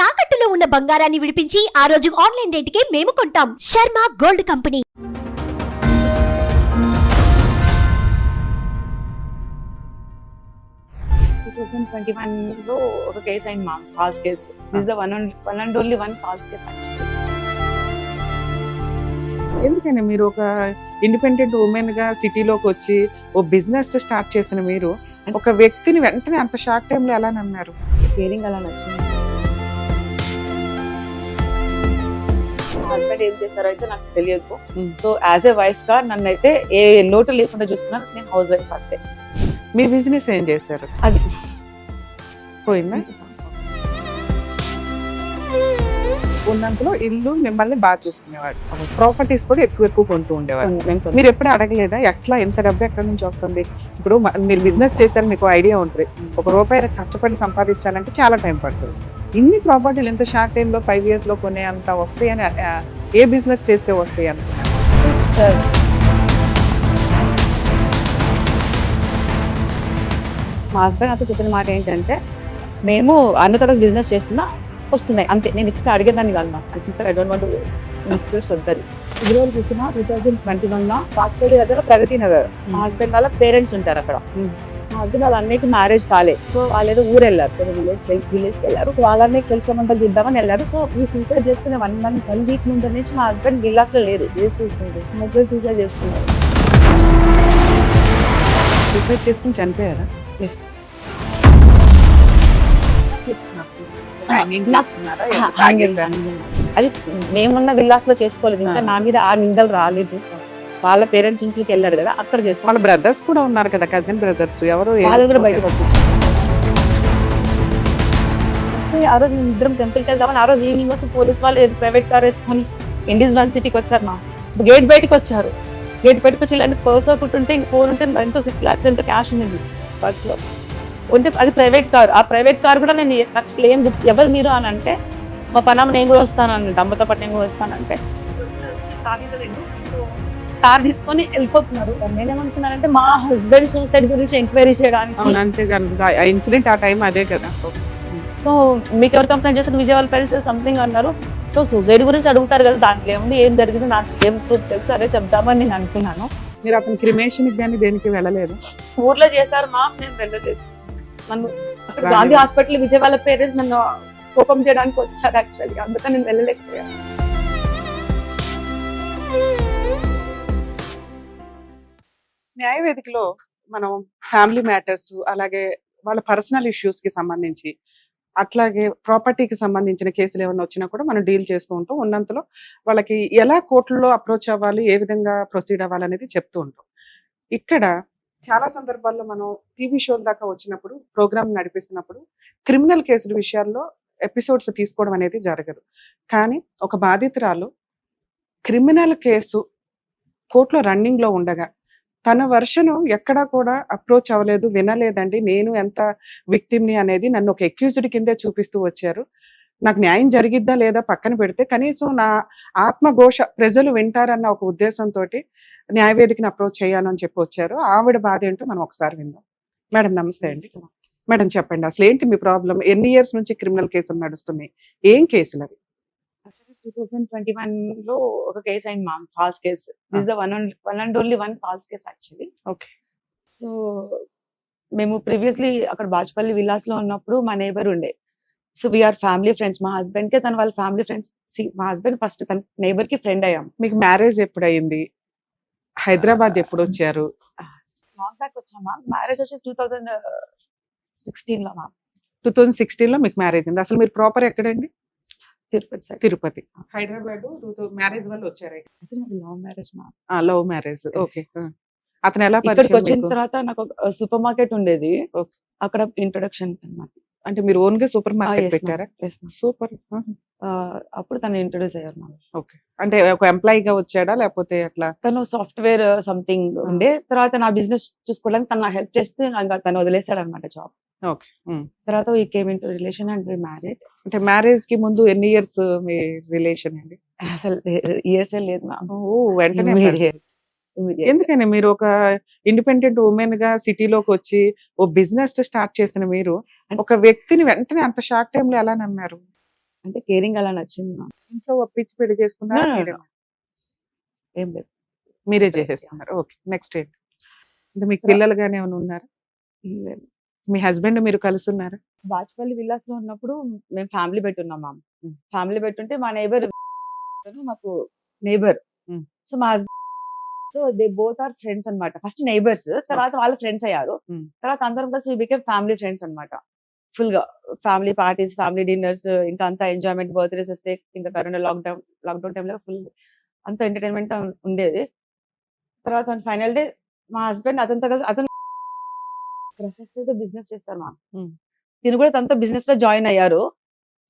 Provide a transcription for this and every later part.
తాకట్టులో ఉన్న బంగారాన్ని విడిపించి ఆ రోజు ఆన్లైన్ రేటుకే మేము కొంటాం. Sharma gold company. లో ఒక కేసు అయింది మా false case. This the one and only one false case. ఎందుకని మీరు ఒక ఇండిపెండెంట్ ఉమెన్ గా సిటీలోకి వచ్చి ఓ బిజినెస్ స్టార్ట్ చేసిన మీరు ఒక వ్యక్తిని వెంటనే అంత షార్ట్ టైమ్ లో ఎలా నమ్మారు? కేరింగ్ అలా నచ్చింది. మా హస్బెండ్ ఏం చేశారో అయితే నాకు తెలియదు. సో యాజ్ ఏ వైఫ్ గా నన్ను అయితే ఏ లోటు లేకుండా చూసుకున్నాను. నేను హౌస్ వైఫ్ అంతే. మీ బిజినెస్ ఏం చేశారు? అది పోయిందా? ఉన్నంతలో ఇల్లు మిమ్మల్ని బాగా చూసుకునేవాడు, ప్రాపర్టీస్ కూడా ఎక్కువ కొంటూ ఉండేవారు. మీరు ఎప్పుడు అడగలేదా ఎట్లా ఎంత డబ్బు ఎక్కడి నుంచి వస్తుంది? ఇప్పుడు మీరు బిజినెస్ చేశారు, మీకు ఐడియా ఉంటుంది. ₹1 కష్టపడి సంపాదించాలంటే చాలా టైం పడుతుంది. ఇన్ని ప్రాపర్టీలు ఎంత షార్ట్ టైమ్ లో 5 years లో కొనే అంత వస్తాయని ఏ బిజినెస్ చేస్తే వస్తాయి అనుకున్నారు? మా హస్బెండ్ నాతో చెప్పిన మాట ఏంటంటే, మేము అన్నతరస్ బిజినెస్ చేస్తున్నా వస్తున్నాయి అంతే. నేను నెక్స్ట్ అడిగేదాన్ని కాదు. నాకు ఐ డోంట్ వాంట్ డిస్ప్యూట్స్ వద్దని. ఫిబ్రవరి 2021 పాస్పోర్ట్ దగ్గర ప్రగతి నగర్. మా హస్బెండ్ వాళ్ళ పేరెంట్స్ ఉంటారు అక్కడ. మా హస్బెండ్ వాళ్ళ అన్నయ్యకి మ్యారేజ్ కాలేదు. సో వాళ్ళు ఏదో ఊరు వెళ్ళారు, విలేజ్కి వెళ్ళారు. వాళ్ళ అన్నయ్యకి తెలిసిన వంటలు తిద్దామని వెళ్ళారు. సో ఈ సూసైడ్ చేసుకునే 1 week ముందు నుంచి మా హస్బెండ్ విల్లాస్ లో లేదు. మా హస్బెండ్ సూసైడ్ చేసుకున్నారు. సూసైడ్ చేసుకుని చనిపోయారా? అది మేమున్న విల్లాస్ లో చేసుకోలేదు. ఇంకా నా మీద ఆ నిందలు రాలేదు. వాళ్ళ పేరెంట్స్ ఇంటికి వెళ్ళారు కదా, అక్కడ చేసుకోవాలి. వాళ్ళ బ్రదర్స్ కూడా ఉన్నారు కదా, కజిన్ బ్రదర్స్. ఎవరు వాళ్ళు కూడా బయటకు వచ్చారు. ఆ రోజు ఇద్దరం టెంపుల్కి వెళ్దామని ఆ రోజు ఈవినింగ్ వస్తే పోలీస్ వాళ్ళు ప్రైవేట్ కార్ వేసుకొని ఇండియన్స్ వన్ సిటీకి వచ్చారు. మా గేట్ బయటకు వచ్చారు. గేట్ బయటకు వచ్చి ఇలాంటి పర్స్ ఒకటి ఉంటే ఇంక ఫోన్ ఉంటే ఎంతో 6 lakhs ఎంతో క్యాష్ ఉంది పర్స్ లో ఉంటే. అది ప్రైవేట్ కార్. ఆ ప్రైవేట్ కార్ కూడా నేను అసలు ఏం ఎవరు మీరు అని అంటే, మా పనమ్మ నేను కూడా వస్తానండి, అమ్మతో పాటు నేను కూడా వస్తానంటే సో కార్ తీసుకొని వెళ్ళిపోతున్నారు. నేనేమనుకున్నానంటే మా హస్బెండ్ సూసైడ్ గురించి ఎంక్వైరీ చేయడానికి. ఇన్సిడెంట్ ఆ టైం అదే కదా. సో మీకు ఎవరు కంప్లైంట్ చేస్తారు? విజయవాడ పేరెంట్స్ సంథింగ్ అన్నారు. సో సూసైడ్ గురించి అడుగుతారు కదా, దాంట్లో ఏముంది, ఏం జరిగింది నాకు ఏం తెలుసు, అదే చెప్దామని నేను అనుకున్నాను. మీరు అతను క్రిమేషన్ కానీ దేనికి వెళ్ళలేదు? ఊర్లో చేశారు మా, నేను వెళ్ళలేదు. నన్ను గాంధీ హాస్పిటల్ విజయవాడ పేరెంట్స్ నన్ను కోపం చేయడానికి వచ్చారు యాక్చువల్గా, అందుకని నేను వెళ్ళలేకపోయాను. న్యాయవేదికలో మనం ఫ్యామిలీ మ్యాటర్స్, అలాగే వాళ్ళ పర్సనల్ ఇష్యూస్ కి సంబంధించి, అట్లాగే ప్రాపర్టీకి సంబంధించిన కేసులు ఏమైనా వచ్చినా కూడా మనం డీల్ చేస్తూ ఉంటాం. ఉన్నంతలో వాళ్ళకి ఎలా కోర్టులో అప్రోచ్ అవ్వాలి, ఏ విధంగా ప్రొసీడ్ అవ్వాలి అనేది చెప్తూ ఉంటాం. ఇక్కడ చాలా సందర్భాల్లో మనం టీవీ షోల దాకా వచ్చినప్పుడు, ప్రోగ్రామ్ నడిపిస్తున్నప్పుడు క్రిమినల్ కేసుల విషయాల్లో ఎపిసోడ్స్ తీసుకోవడం అనేది జరగదు. కానీ ఒక బాధితురాలు క్రిమినల్ కేసు కోర్టులో రన్నింగ్ లో ఉండగా తన వర్షను ఎక్కడా కూడా అప్రోచ్ అవ్వలేదు, వినలేదండి, నేను ఎంత విక్టిమ్ని అనేది నన్ను ఒక అక్యూజ్డ్ కిందే చూపిస్తూ వచ్చారు. నాకు న్యాయం జరిగిద్దా లేదా పక్కన పెడితే కనీసం నా ఆత్మఘోష ప్రజలు వింటారన్న ఒక ఉద్దేశంతో న్యాయవేదికని అప్రోచ్ చేయాలని చెప్పి వచ్చారు. ఆవిడ బాధ ఏంటో మనం ఒకసారి విందాం. మేడం నమస్తే అండి. మేడం చెప్పండి, అసలు ఏంటి మీ ప్రాబ్లం? ఎన్ని ఇయర్స్ నుంచి క్రిమినల్ కేసులు నడుస్తున్నాయి? ఏం కేసులు అవి? 2021 లో ఒక కేసు అయింది మా false case. This the one and only one false case actually. Okay. So మేము ప్రీవియస్లీ అక్కడ బాచుపల్లి విల్లాస్ లో ఉన్నప్పుడు మా నేబర్ ఉండే. So we are family friends. మా హస్బెండ్ కి తన వాళ్ళ ఫ్యామిలీ ఫ్రెండ్స్. మా హస్బెండ్ ఫస్ట్ తన నేబర్ కి ఫ్రెండ్ అయ్యాం. మీకు మ్యారేజ్ ఎప్పుడు అయింది? హైదరాబాద్ ఎప్పుడు వచ్చారు? లాంగ్ బ్యాక్ వచ్చామా. మ్యారేజ్ వచ్చేసి 2016 లో మా. 2016 లో మీకు మ్యారేజ్ అయింది. అసలు మీరు ప్రాపర్ ఎక్కడండి? తిరుపతి సైడ్. తిరుపతి. హైదరాబాద్ మ్యారేజ్ వల్ల వచ్చారు? లవ్ మ్యారేజ్ మా. Love marriage. ఓకే. అతను ఎలా ఇక్కడికి వచ్చిన తర్వాత నాకు సూపర్ మార్కెట్ ఉండేది, అక్కడ ఇంట్రొడక్షన్ అన్నమాట. అంటే మీరు ఓన్ గా సూపర్ మార్కెట్ పెట్టారా? సూపర్. అప్పుడు తను ఇంట్రొడ్యూస్ అయ్యారు నాకు. ఓకే. అంటే ఒక ఎంప్లాయీ గా వచ్చాడా లేకపోతే అట్లా? తను సాఫ్ట్వేర్ సంథింగ్ ఉండే. తర్వాత నా బిజినెస్ చూసుకోవడానికి తను హెల్ప్ చేస్తే తను వదిలేసాడు అనమాట జాబ్. ఓకే. తర్వాత we came into relation and we married. అంటే మ్యారేజ్ కి ముందు ఎన్ని ఇయర్స్ మీ రిలేషన్ అండి? అసలు ఇయర్స్ లేదు మా. వెంటనే. ఎందుకని మీరు ఒక ఇండిపెండెంట్ ఉమెన్ గా సిటీలోకి వచ్చి ఓ బిజినెస్ స్టార్ట్ చేసిన మీరు ఒక వ్యక్తిని వెంటనే అంత షార్ట్ టైమ్ లో ఎలా నమ్మారు? అంటే కేరింగ్ అలా నచ్చింది నాకు. ఇంట్లో ఒప్పించి పెళ్లి చేసుకున్నారా? No, no, no. మీరే- ఏం లేదు. మీరే Separate, చేసేసుకున్నారు. ఓకే, నెక్స్ట్ ఏంటి? అంటే మీకు పిల్లలు గానీ ఏమైనా ఉన్నారా? లేదు. మీ హస్బెండ్ మీరు కలిసి ఉన్నారా? బాచుపల్లి విల్లాస్ లో ఉన్నప్పుడు మేము ఫ్యామిలీ పెట్టున్నాం మ్యామ్. Hmm. ఫ్యామిలీ పెట్టుంటే మా నైబర్ మాకు నైబర్. Hmm. సో మా husband so they both are friends అన్నమాట. ఫస్ట్ నైబర్స్, తర్వాత వాళ్ళు ఫ్రెండ్స్ అయ్యారు. Hmm. తర్వాత అందరం కలిసి బికేమ్ ఫ్యామిలీ ఫ్రెండ్స్ అన్నమాట. ఫుల్ గా ఫ్యామిలీ పార్టీస్, ఫ్యామిలీ డిన్నర్స్, ఇంకా అంతా ఎంజాయ్మెంట్. బర్త్డేస్ వస్తే ఇంకా కరోనా లాక్డౌన్ టైంలో ఫుల్ అంత ఎంటర్టైన్మెంట్ ఉండేది. తర్వాత ఫైనల్ డే మా హస్బెండ్ అతనితో కలిసి అతను బిజినెస్ చేస్తారు మా. Hmm. తిను కూడా తనతో బిజినెస్ లో జాయిన్ అయ్యారు.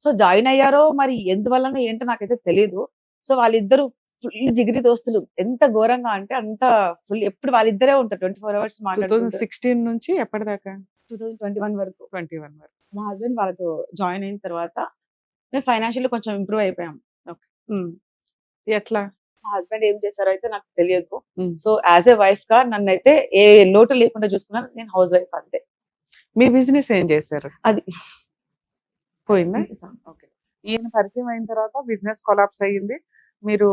సో జాయిన్ అయ్యారో మరి ఎందువల్లనో ఏంటో నాకైతే తెలియదు. సో వాళ్ళిద్దరు ఫుల్ జిగిరి దోస్తులు. ఎంత ఘోరంగా అంటే అంత ఫుల్, ఎప్పుడు వాళ్ళిద్దరే ఉంటారు 24 hours మాట్లాడుకుంటారు. 2016 నుంచి ఎప్పటిదాకా? 2021 వరకు 21 వరకు. మా హస్బెండ్ వాళ్ళతో జాయిన్ అయిన తర్వాత మేము ఫైనాన్షియల్లీ కొంచెం ఇంప్రూవ్ అయిపోయాం. Okay. ఉమ్. ఎట్లా? మా హస్బెండ్ ఏం చేశారో అయితే నాకు తెలియదు. ఉమ్. సో యాజ్ ఏ వైఫ్ గా నన్ను అయితే ఏ లోటు లేకుండా చూసుకున్నాను. నేను హౌస్ వైఫ్ అంతే. మీ బిజినెస్ ఏం చేశారు? అది పోయిందా? ఈయన పరిచయం అయిన తర్వాత బిజినెస్ కొలాప్స్ అయ్యింది. మీరు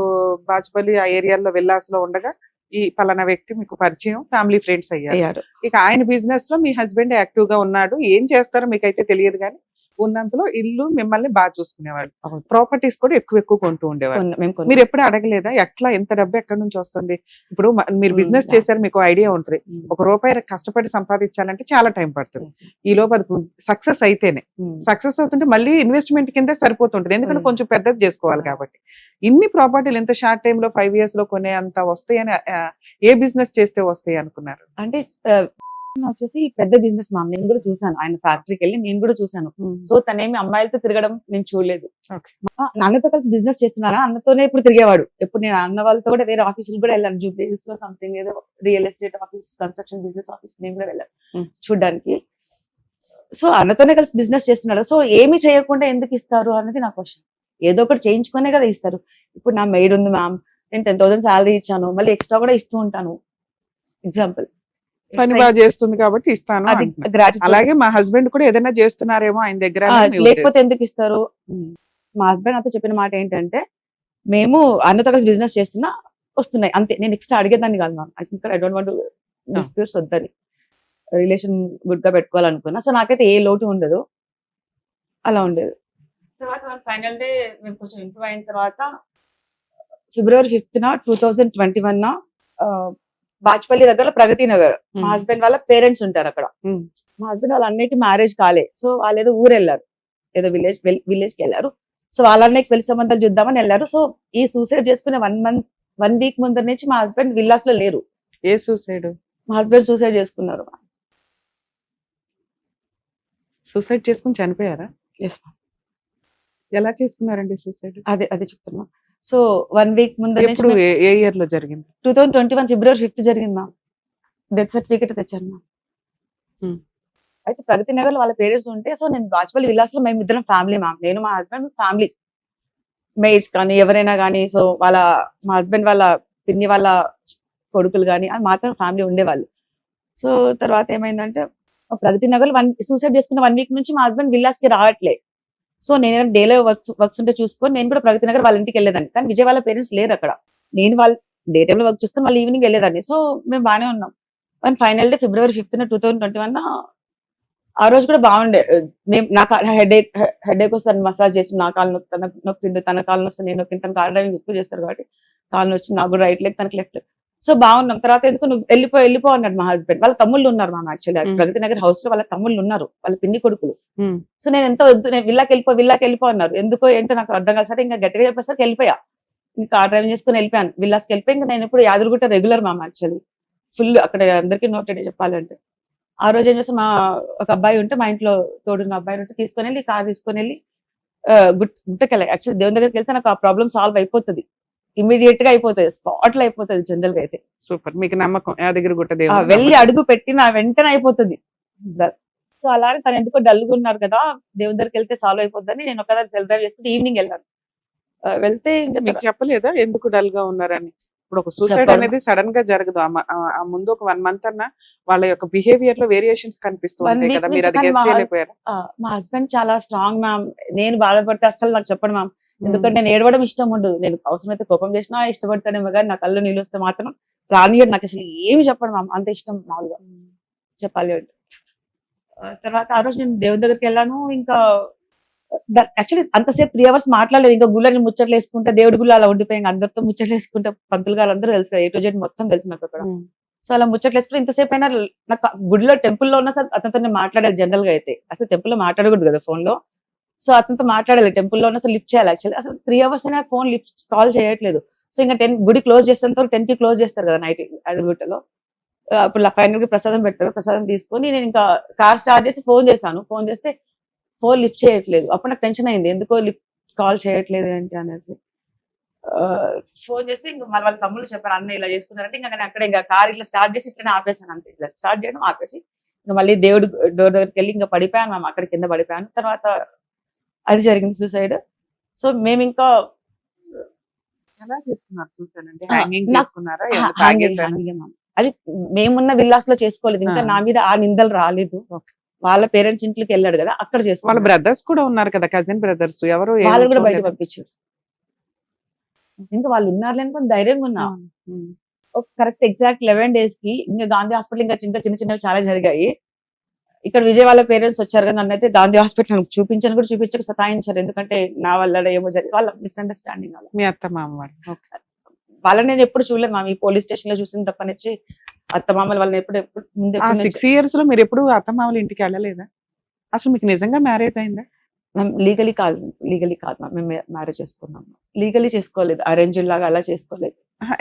బాచుపల్లి ఆ ఏరియాలో విల్లాస్ లో ఉండగా ఈ పలానా వ్యక్తి మీకు పరిచయం, ఫ్యామిలీ ఫ్రెండ్స్ అయ్యారు. అయ్యారు. ఇక ఆయన బిజినెస్ లో మీ హస్బెండ్ యాక్టివ్ గా ఉన్నాడు. ఏం చేస్తారో మీకైతే తెలియదు కానీ ఉన్నంతలో ఇల్లు మిమ్మల్ని బాగా చూసుకునేవాడు. అవును. ప్రాపర్టీస్ కూడా ఎక్కువ కొంటూ ఉండేవాడు. మేము మీరు ఎప్పుడు అడగలేదా ఎట్లా ఎంత డబ్బు ఎక్కడి నుంచి వస్తుంది? ఇప్పుడు మీరు బిజినెస్ Yeah. చేశారు, మీకు ఐడియా ఉంటుంది. ₹1 కష్టపడి సంపాదించాలంటే చాలా టైం పడుతుంది. ఈ లోపు అది సక్సెస్ అయితేనే, సక్సెస్ అవుతుంటే మళ్ళీ ఇన్వెస్ట్మెంట్ కింద సరిపోతుంటది. ఎందుకంటే Mm. కొంచెం పెద్దది చేసుకోవాలి కాబట్టి. ఇన్ని ప్రాపర్టీలు ఎంత షార్ట్ టైమ్ లో 5 years లో కొనే అంత వస్తాయని ఏ బిజినెస్ చేస్తే వస్తాయి అనుకున్నారు? అంటే వచ్చేసి పెద్ద బిజినెస్ మా. నేను కూడా చూసాను ఆయన ఫ్యాక్టరీకి వెళ్ళి, నేను కూడా చూసాను. సో తనేమి అమ్మాయిలతో తిరగడం నేను చూడలేదు. Okay. నాన్నతో కలిసి బిజినెస్ చేస్తున్నారా, అన్నతోనే ఇప్పుడు తిరిగేవాడు. ఎప్పుడు నేను అన్న వాళ్ళతో కూడా వేరే ఆఫీసులు కూడా వెళ్ళాను. జూబ్లీస్ లో సంథింగ్ ఏదో real estate office, construction business office నేను కూడా వెళ్ళాను చూడడానికి. సో అన్నతోనే కలిసి బిజినెస్ చేస్తున్నాడు. సో ఏమి చేయకుండా ఎందుకు ఇస్తారు అన్నది నా క్వశ్చన్. ఏదో ఒకటి చేయించుకునే కదా ఇస్తారు. ఇప్పుడు నా మెయిడ్ ఉంది మ్యామ్, నేను 10,000 శాలరీ ఇచ్చాను, మళ్ళీ ఎక్స్ట్రా కూడా ఇస్తూ ఉంటాను. ఎగ్జాంపుల్ పని బాగా చేస్తుంది కాబట్టి ఇస్తాను అది అంటున్నారు. గ్రాట్యుడ్. అలాగే మా హస్బెండ్ కూడా ఏదైనా చేస్తున్నారేమో ఆయన దగ్గర అని మీ లేకపోతే ఉద్దేశం. ఎందుకు ఇస్తారు? ఉమ్. మా హస్బెండ్ నాతో చెప్పిన మాట ఏంటంటే, మేము అన్నతో కలిసి బిజినెస్ చేస్తున్నా వస్తున్నాయి అంతే. నేను ఎక్స్ట్రా అడిగేదాన్ని కాదు ma'am. I don't want disputes వద్దని, రిలేషన్ గుడ్ గా పెట్టుకోవాలనుకున్నా. సో నాకైతే ఏ లోటు ఉండదు, అలా ఉండేది. తర్వాత ఫైనల్ డే మేము కొంచెం ఇంప్రూవ్ అయిన తర్వాత February 5th 2021 బాచుపల్లి దగ్గర ప్రగతి నగర్ మా హస్బెండ్ వాళ్ళ పేరెంట్స్ ఉంటారు అక్కడ. ఉమ్. మా హస్బెండ్ వాళ్ళ అన్నయ్యకి మ్యారేజ్ కాలే. సో వాళ్ళు ఏదో ఊరు వెళ్ళారు, ఏదో విలేజ్ కి వెళ్ళారు. సో వాళ్ళ అన్నయ్యకి పెళ్లి సంబంధాలు చూద్దామని వెళ్ళారు. సో ఈ సూసైడ్ చేసుకునే 1 week ముందర నుంచి మా హస్బెండ్ విల్లాస్ లో లేరు. ఏ సూసైడ్? మా హస్బెండ్ సూసైడ్ చేసుకున్నారు. సూసైడ్ చేసుకుని చనిపోయారా? Yes, ma'am. ఎలా చేసుకున్నారండి సూసైడ్? అదే చెప్తున్నా. సో 1 week ముందర ఎప్పుడు నుంచి ఏ ఇయర్ లో జరిగింది? 2021 February 5th జరిగింది మ్యామ్. డెత్ సర్టిఫికేట్ తెచ్చాను మ్యామ్. Hmm. అయితే ప్రగతి నగర్ లో వాళ్ళ పేరెంట్స్ ఉంటే, సో నేను బాచుపల్లి విల్లాస్ లో మేము ఇద్దరం ఫ్యామిలీ మ్యామ్. నేను మా హస్బెండ్ ఫ్యామిలీ, మెయిడ్స్ కానీ ఎవరైనా కానీ, సో మా హస్బెండ్ వాళ్ళ పిన్ని వాళ్ళ కొడుకులు కానీ అది మాత్రం ఫ్యామిలీ ఉండేవాళ్ళు. సో తర్వాత ఏమైందంటే ప్రగతి నగర్ సూసైడ్ చేసుకున్న 1 week నుంచి మా హస్బెండ్ విల్లాస్ కి రావట్లే. సో నేను డేలో వర్క్స్ ఉంటే చూసుకొని నేను కూడా ప్రగతి నగర్ వాళ్ళ ఇంటికి వెళ్ళేదాన్ని. కానీ విజయ్ వాళ్ళ పేరెంట్స్ లేరు అక్కడ. నేను వాళ్ళ డే టైమ్ లో వర్క్ చూసుకొని వాళ్ళు ఈవినింగ్ వెళ్ళేదాన్ని. సో మేము బాగానే ఉన్నాం. And final day February 5th 2021 ఆ రోజు కూడా బాగుండే. మేము నాకు హెడేక్ వస్తే మసాజ్ చేసి నా కాలు నొక్కిండు, తన కాలు వస్తే నేను నొక్కిండు. తన కాలు డ్రైవింగ్ ఎక్కువ చేస్తారు కాబట్టి కాలు వచ్చి నాకు కూడా రైట్ లెగ్, తనకి లెఫ్ట్ లెగ్. సో బాగున్నాం. తర్వాత ఎందుకు నువ్వు వెళ్ళిపో అన్నాడు మా హస్బెండ్. వాళ్ళ తమ్ముళ్ళు ఉన్నారు ma'am. Actually Pragathi Nagar house లో వాళ్ళ తమ్ముళ్ళు ఉన్నారు, వాళ్ళ పిన్ని కొడుకులు. సో నేను ఎంతో వద్దు, నేను విల్లాకి వెళ్ళిపో అన్నారు. ఎందుకో ఏంటో నాకు అర్థం కాదు. సరే ఇంకా గట్టిగా చెప్పేసరికి వెళ్ళిపోయా. ఇంకా కార్ డ్రైవింగ్ చేసుకుని వెళ్ళిపోయాను. విల్లాస్కి వెళ్ళిపోయి ఇంకా నేను ఇప్పుడు Yadagirigutta regular ma'am. Actually full అక్కడ అందరికీ నోటెడ్ చెప్పాలంటే. ఆ రోజు ఏం చేస్తే ఒక అబ్బాయి ఉంటే, మా ఇంట్లో తోడున్న అబ్బాయి ఉంటే తీసుకొని వెళ్ళి కార్ తీసుకొని వెళ్ళి గుట్టకెళ్ళి. యాక్చువల్లీ దేవుని దగ్గరికి వెళ్తే నాకు ఆ ప్రాబ్లం సాల్వ్ అయిపోతుంది, ఇమీడియట్ గా అయిపోతుంది, స్పాట్ లో అయిపోతుంది జనరల్ గా అయితే. సూపర్, మీకు నమ్మకం యాదగిరిగుట్ట వెళ్ళి దేవుడు అడుగు పెట్టిన వెంటనే అయిపోతుంది. సో అలానే తను ఎందుకో డల్గా ఉన్నారు కదా, దేవుని దగ్గరికి వెళ్తే సాల్వ్ అయిపోద్దని నేను ఒకసారి సెల్ డ్రైవ్ చేసుకుంటే ఈవినింగ్ వెళ్ళాను. వెళ్తే ఇంకా మీకు చెప్పలేదా ఎందుకు డల్ గా ఉన్నారని? ఇప్పుడు ఒక సూసైడ్ చెప్పండి. అనేది సడన్ గా జరగదు. ఆ ముందు ఒక 1 మంత్ అన్న వాళ్ళ యొక్క బిహేవియర్ లో వేరియేషన్స్ కనిపిస్తూ 1 ఉంటాయి వీక్ కదా, మీరు నుంచి అది కానీ గెస్ చేయలేకపోయారా? మా హస్బెండ్ చాలా స్ట్రాంగ్ మ్యామ్. నేను బాధపడితే అస్సలు నాకు చెప్పండి మ్యామ్. ఎందుకంటే నేను ఏడవడం ఇష్టం ఉండదు. నేను అవసరమైతే కోపం చేసినా ఇష్టపడతాడేమో కానీ నా కళ్ళు నీళ్ళు వస్తే మాత్రం రానియడు. నాకు అసలు ఏమి చెప్పండి మ్యామ్, అంత ఇష్టం మామూలుగా చెప్పాలి అంటే. తర్వాత ఆ రోజు నేను దేవుని దగ్గరికి వెళ్ళాను. ఇంకా యాక్చువల్లీ అంతసేపు 3 hours మాట్లాడలేదు. ఇంకా గుళ్ళని ముచ్చట్లు వేసుకుంటా దేవుడి గుళ్ళు అలా ఉండిపోయాను. అందరితో ముచ్చట్లు వేసుకుంటా, పంతులు గారు అందరూ తెలుసు కదా, A to Z మొత్తం తెలుసు నాకు అక్కడ. సో అలా ముచ్చట్లు వేసుకుంటే ఇంతసేపు అయినా నాకు గుడిలో టెంపుల్లో ఉన్న సార్ అతనితో నేను మాట్లాడాలి. జనరల్ గా అయితే అసలు టెంపుల్లో మాట్లాడకూడదు కదా ఫోన్ లో. సో అతనితో మాట్లాడాలి, టెంపుల్లో ఉన్న అసలు లిఫ్ట్ చేయాలి. యాక్చువల్లీ అసలు 3 hours అయినా ఫోన్ లిఫ్ట్ కాల్ చేయట్లేదు. సో ఇంకా 10 గుడి క్లోజ్ చేసేంత 10 కి క్లోజ్ చేస్తారు కదా నైట్ అదిగుట్టలో. అప్పుడు ఫైనల్ గా ప్రసాదం పెడతారు. ప్రసాదం తీసుకొని నేను ఇంకా కార్ స్టార్ట్ చేసి ఫోన్ చేశాను. ఫోన్ చేస్తే ఫోన్ లిఫ్ట్ చేయట్లేదు. అప్పుడు నాకు టెన్షన్ అయింది, ఎందుకో లిఫ్ట్ కాల్ చేయట్లేదు ఏంటి అనేసి. ఫోన్ చేస్తే ఇంకా మళ్ళీ వాళ్ళ తమ్ముళ్ళు చెప్పారు, అన్న ఇలా చేసుకున్నారంటే ఇంకా నేను అక్కడ ఇంకా కార్ ఇట్లా స్టార్ట్ చేసి ఇట్లా ఆపేసాను అంతే. ఇలా స్టార్ట్ చేయడం ఆపేసి ఇంకా మళ్ళీ దేవుడు డోర్ దగ్గరికి వెళ్ళి ఇంకా పడిపోయాను మ్యామ్. అక్కడ కింద పడిపోయాను. తర్వాత అది జరిగింది సూసైడ్. సో మేము ఇంకా ఎలా చేసుకున్నారు సూసైడ్? అంటే హ్యాంగింగ్ నాకు చేసుకున్నారా? అది మేమున్న విల్లాస్ లో చేసుకోలేదు. ఇంకా నా మీద ఆ నిందలు రాలేదు. వాళ్ళ పేరెంట్స్ ఇంట్లోకి వెళ్ళాడు కదా, అక్కడ వాళ్ళ చేసుకోవాలి. బ్రదర్స్ కూడా ఉన్నారు కదా, కజిన్ బ్రదర్స్, ఎవరు వాళ్ళు కూడా బయట పంపించారు. ఇంకా వాళ్ళు ఉన్నారు అనుకుని ధైర్యంగా ఉన్నా. కరెక్ట్ ఎగ్జాక్ట్ 11 days కి ఇంకా గాంధీ హాస్పిటల్ ఇంకా చిన్న చిన్నవి చాలా జరిగాయి. ఇక్కడ విజయవాడ పేరెంట్స్ వచ్చారు కదా, నన్ను అయితే గాంధీ హాస్పిటల్ చూపించని కూడా చూపించక సతాయించారు. ఎందుకంటే నా వల్ల ఏమో జరిగింది, వాళ్ళ మిస్అండర్స్టాండింగ్ అలా. మీ అత్త మామ వాళ్ళు? వాళ్ళని నేను ఎప్పుడు చూడలేదు మ్యామ్. ఈ పోలీస్ స్టేషన్ లో చూసిన తప్పనిచ్చి అత్త మామలు వాళ్ళని ఎప్పుడు ముందు 6 years లో మీరు ఎప్పుడు అత్త మామల ఇంటికి వెళ్ళలేదా? అసలు మీకు నిజంగా మ్యారేజ్ అయిందా? లీగలీ కాదు మ్యామ్. మేము మ్యారేజ్ చేసుకున్నాము. లీగలీ చేసుకోలేదు, అరేంజ్ లాగా అలా చేసుకోలేదు.